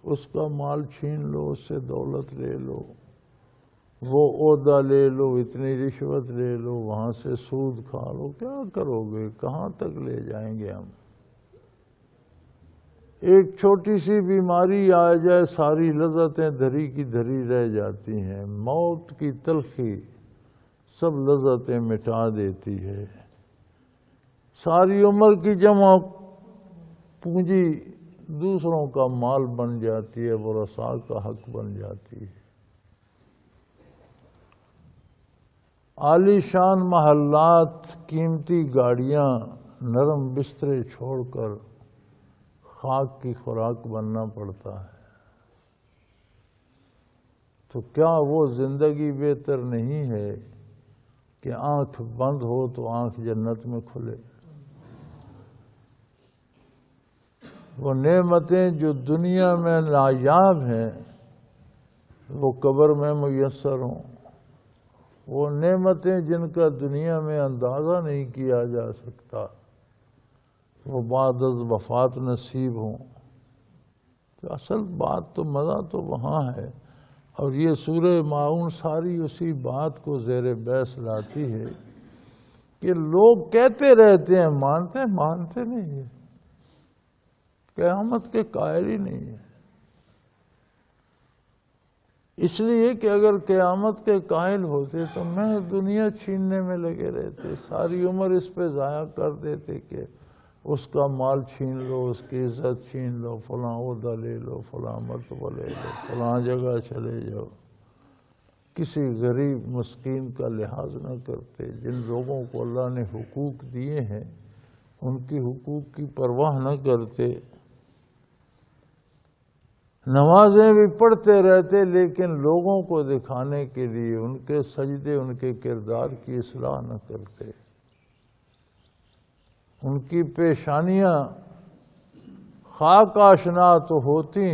اس کا مال چھین لو، اس سے دولت لے لو، وہ عہدہ لے لو، اتنی رشوت لے لو، وہاں سے سود کھا لو، کیا کرو گے؟ کہاں تک لے جائیں گے ہم؟ ایک چھوٹی سی بیماری آ جائے، ساری لذتیں دھری کی دھری رہ جاتی ہیں۔ موت کی تلخی سب لذتیں مٹا دیتی ہے۔ ساری عمر کی جمع پونجی دوسروں کا مال بن جاتی ہے، ورثاء کا حق بن جاتی ہے۔ عالی شان محلات، قیمتی گاڑیاں، نرم بسترے چھوڑ کر خاک کی خوراک بننا پڑتا ہے۔ تو کیا وہ زندگی بہتر نہیں ہے کہ آنکھ بند ہو تو آنکھ جنت میں کھلے؟ وہ نعمتیں جو دنیا میں نایاب ہیں وہ قبر میں میسر ہوں، وہ نعمتیں جن کا دنیا میں اندازہ نہیں کیا جا سکتا وہ بعد از وفات نصیب ہوں۔ تو اصل بات تو مزہ تو وہاں ہے، اور یہ سورہ ماعون ساری اسی بات کو زیر بحث لاتی ہے کہ لوگ کہتے رہتے ہیں مانتے نہیں ہیں، قیامت کے قائل ہی نہیں ہیں۔ اس لیے کہ اگر قیامت کے قائل ہوتے تو میں دنیا چھیننے میں لگے رہتے، ساری عمر اس پہ ضائع کر دیتے کہ اس کا مال چھین لو، اس کی عزت چھین لو، فلاں عہدہ لے لو، فلاں مرتبہ لے لو، فلاں جگہ چلے جاؤ، کسی غریب مسکین کا لحاظ نہ کرتے۔ جن لوگوں کو اللہ نے حقوق دیے ہیں ان کی حقوق کی پرواہ نہ کرتے، نمازیں بھی پڑھتے رہتے لیکن لوگوں کو دکھانے کے لیے ان کے سجدے ان کے کردار کی اصلاح نہ کرتے، ان کی پیشانیاں خاک آشنا تو ہوتی،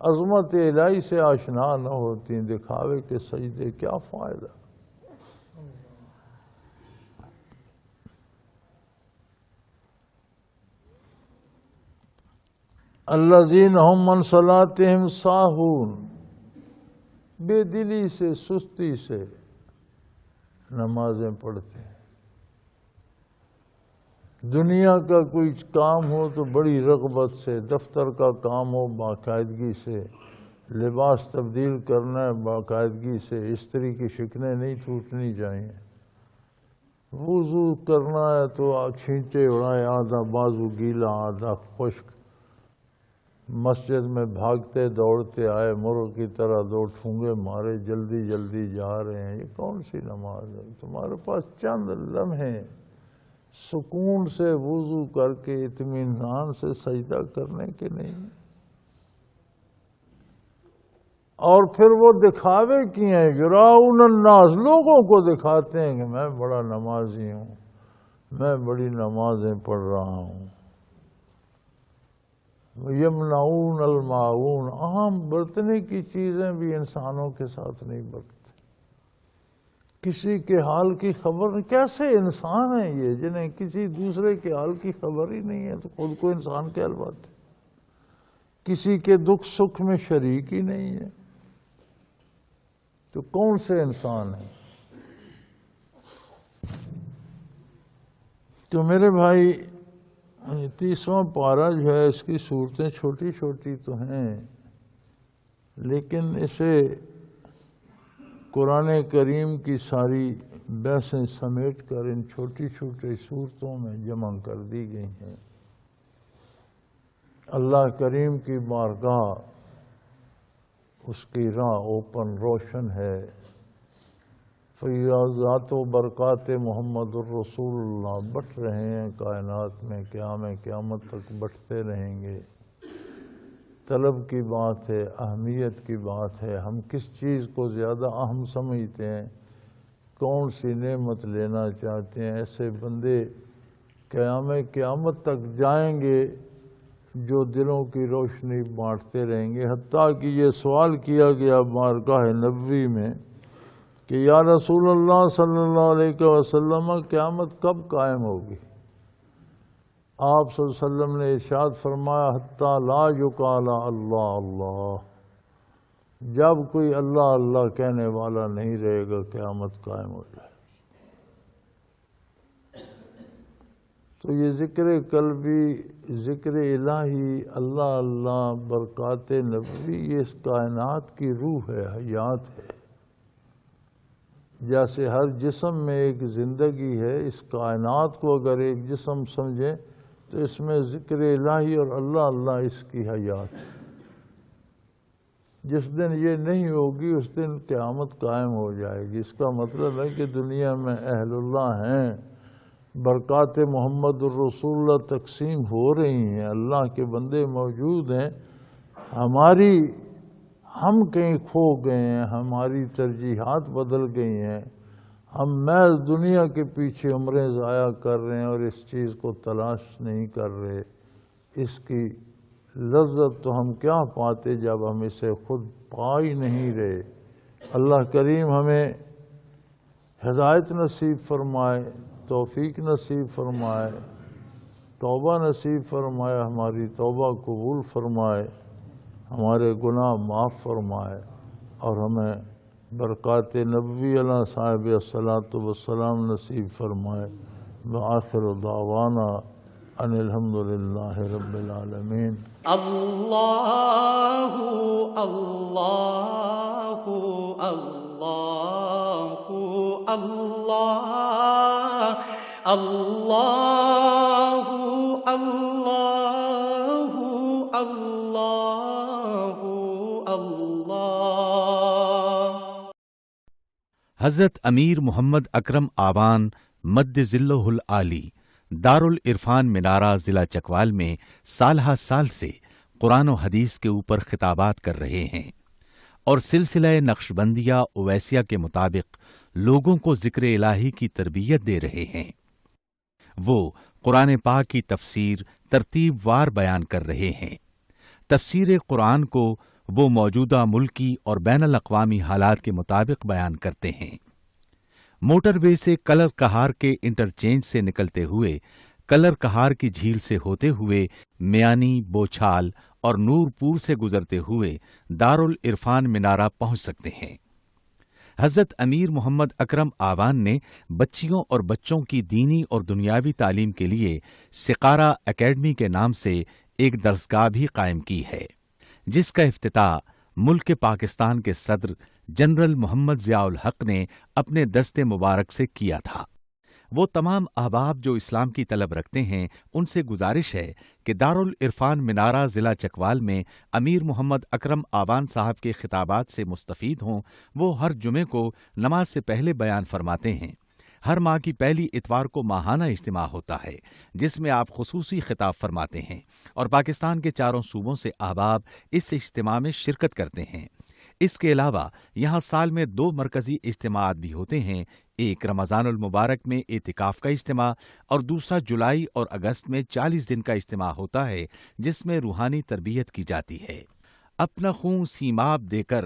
عظمت الہی سے آشنا نہ ہوتی، دکھاوے کے سجدے کیا فائدہ۔ الذین هم عن صلاتهم ساہون، بے دلی سے سستی سے نمازیں پڑھتے ہیں۔ دنیا کا کوئی کام ہو تو بڑی رغبت سے، دفتر کا کام ہو باقاعدگی سے، لباس تبدیل کرنا ہے باقاعدگی سے، استری کی شکنیں نہیں ٹوٹنی چاہیے، وضو کرنا ہے تو چھینٹے اڑائے، آدھا بازو گیلا آدھا خشک، مسجد میں بھاگتے دوڑتے آئے، مرغ کی طرح دو ٹھونگے مارے، جلدی جلدی جا رہے ہیں۔ یہ کون سی نماز ہے؟ تمہارے پاس چند لمحے سکون سے وضو کر کے اطمینان سے سجدہ کرنے کے نہیں، اور پھر وہ دکھاوے کی ہیں، یراؤن الناس، لوگوں کو دکھاتے ہیں کہ میں بڑا نمازی ہوں، میں بڑی نمازیں پڑھ رہا ہوں۔ یمنعون الماعون، عام برتنے کی چیزیں بھی انسانوں کے ساتھ نہیں برتتے، کسی کے حال کی خبر نہیں۔ کیسے انسان ہیں یہ جنہیں کسی دوسرے کے حال کی خبر ہی نہیں ہے، تو خود کو انسان کہلواتے، کسی کے دکھ سکھ میں شریک ہی نہیں ہے، تو کون سے انسان ہیں؟ تو میرے بھائی 30واں پارہ جو ہے اس کی صورتیں چھوٹی چھوٹی تو ہیں، لیکن اسے قرآن کریم کی ساری بحثیں سمیٹ کر ان چھوٹی چھوٹی صورتوں میں جمع کر دی گئی ہیں۔ اللہ کریم کی بارگاہ، اس کی راہ اوپن روشن ہے۔ فیاضات و برکات محمد الرسول اللہ بٹ رہے ہیں کائنات میں، قیامت تک بٹتے رہیں گے۔ طلب کی بات ہے، اہمیت کی بات ہے، ہم کس چیز کو زیادہ اہم سمجھتے ہیں، کون سی نعمت لینا چاہتے ہیں۔ ایسے بندے قیامت تک جائیں گے جو دلوں کی روشنی بانٹتے رہیں گے۔ حتیٰ کہ یہ سوال کیا گیا بارگاہ نبوی میں کہ یا رسول اللہ صلی اللہ علیہ وسلم قیامت کب قائم ہوگی؟ آپ صلی اللہ علیہ وسلم نے ارشاد فرمایا حتیٰ لا یقال اللہ اللہ، جب کوئی اللہ اللہ کہنے والا نہیں رہے گا قیامت قائم ہو جائے گی۔ تو یہ ذکر قلبی، ذکر الہی، اللہ اللہ، برکات نبوی، یہ اس کائنات کی روح ہے، حیات ہے۔ جیسے ہر جسم میں ایک زندگی ہے، اس کائنات کو اگر ایک جسم سمجھیں تو اس میں ذکر الہی اور اللہ اللہ اس کی حیات ہے۔ جس دن یہ نہیں ہوگی اس دن قیامت قائم ہو جائے گی۔ اس کا مطلب ہے کہ دنیا میں اہل اللہ ہیں، برکات محمد الرسول اللہ تقسیم ہو رہی ہیں، اللہ کے بندے موجود ہیں، ہم کہیں کھو گئے ہیں، ہماری ترجیحات بدل گئی ہیں، ہم محض دنیا کے پیچھے عمریں ضائع کر رہے ہیں اور اس چیز کو تلاش نہیں کر رہے۔ اس کی لذت تو ہم کیا پاتے جب ہم اسے خود پا ہی نہیں رہے۔ اللہ کریم ہمیں ہدایت نصیب فرمائے، توفیق نصیب فرمائے، توبہ نصیب فرمائے، ہماری توبہ قبول فرمائے، ہمارے گناہ معاف فرمائے، اور ہمیں برکات نبوی علیہ صاحب الصلاۃ والسلام نصیب فرمائے۔ وآخر دعوانا ان الحمد للہ رب العالمین۔ اللہ اللہ اللہ اللہ اللہ اللہ اللہ اللہ۔ حضرت امیر محمد اکرم آوان مد ذلہ العالی دارالعرفان منارہ ضلع چکوال میں سالہ سال سے قرآن و حدیث کے اوپر خطابات کر رہے ہیں اور سلسلہ نقشبندیہ اویسیہ کے مطابق لوگوں کو ذکر الہی کی تربیت دے رہے ہیں۔ وہ قرآن پاک کی تفسیر ترتیب وار بیان کر رہے ہیں۔ تفسیر قرآن کو وہ موجودہ ملکی اور بین الاقوامی حالات کے مطابق بیان کرتے ہیں۔ موٹر وے سے کلر کہار کے انٹرچینج سے نکلتے ہوئے کلر کہار کی جھیل سے ہوتے ہوئے میانی، بوچھال اور نورپور سے گزرتے ہوئے دارالعرفان منارہ پہنچ سکتے ہیں۔ حضرت امیر محمد اکرم آوان نے بچیوں اور بچوں کی دینی اور دنیاوی تعلیم کے لیے سقارہ اکیڈمی کے نام سے ایک درسگاہ بھی قائم کی ہے، جس کا افتتاح ملک پاکستان کے صدر جنرل محمد ضیاء الحق نے اپنے دست مبارک سے کیا تھا۔ وہ تمام احباب جو اسلام کی طلب رکھتے ہیں ان سے گزارش ہے کہ دارالعرفان منارہ ضلع چکوال میں امیر محمد اکرم آوان صاحب کے خطابات سے مستفید ہوں۔ وہ ہر جمعے کو نماز سے پہلے بیان فرماتے ہیں۔ ہر ماہ کی پہلی اتوار کو ماہانہ اجتماع ہوتا ہے جس میں آپ خصوصی خطاب فرماتے ہیں اور پاکستان کے چاروں صوبوں سے احباب اس اجتماع میں شرکت کرتے ہیں۔ اس کے علاوہ یہاں سال میں 2 مرکزی اجتماعات بھی ہوتے ہیں، ایک رمضان المبارک میں اعتکاف کا اجتماع اور دوسرا جولائی اور اگست میں 40 دن کا اجتماع ہوتا ہے جس میں روحانی تربیت کی جاتی ہے۔ اپنا خون سیماب دے کر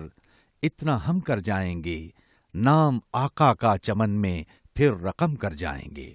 اتنا ہم کر جائیں گے، نام آقا کا چمن میں پھر رقم کر جائیں گے۔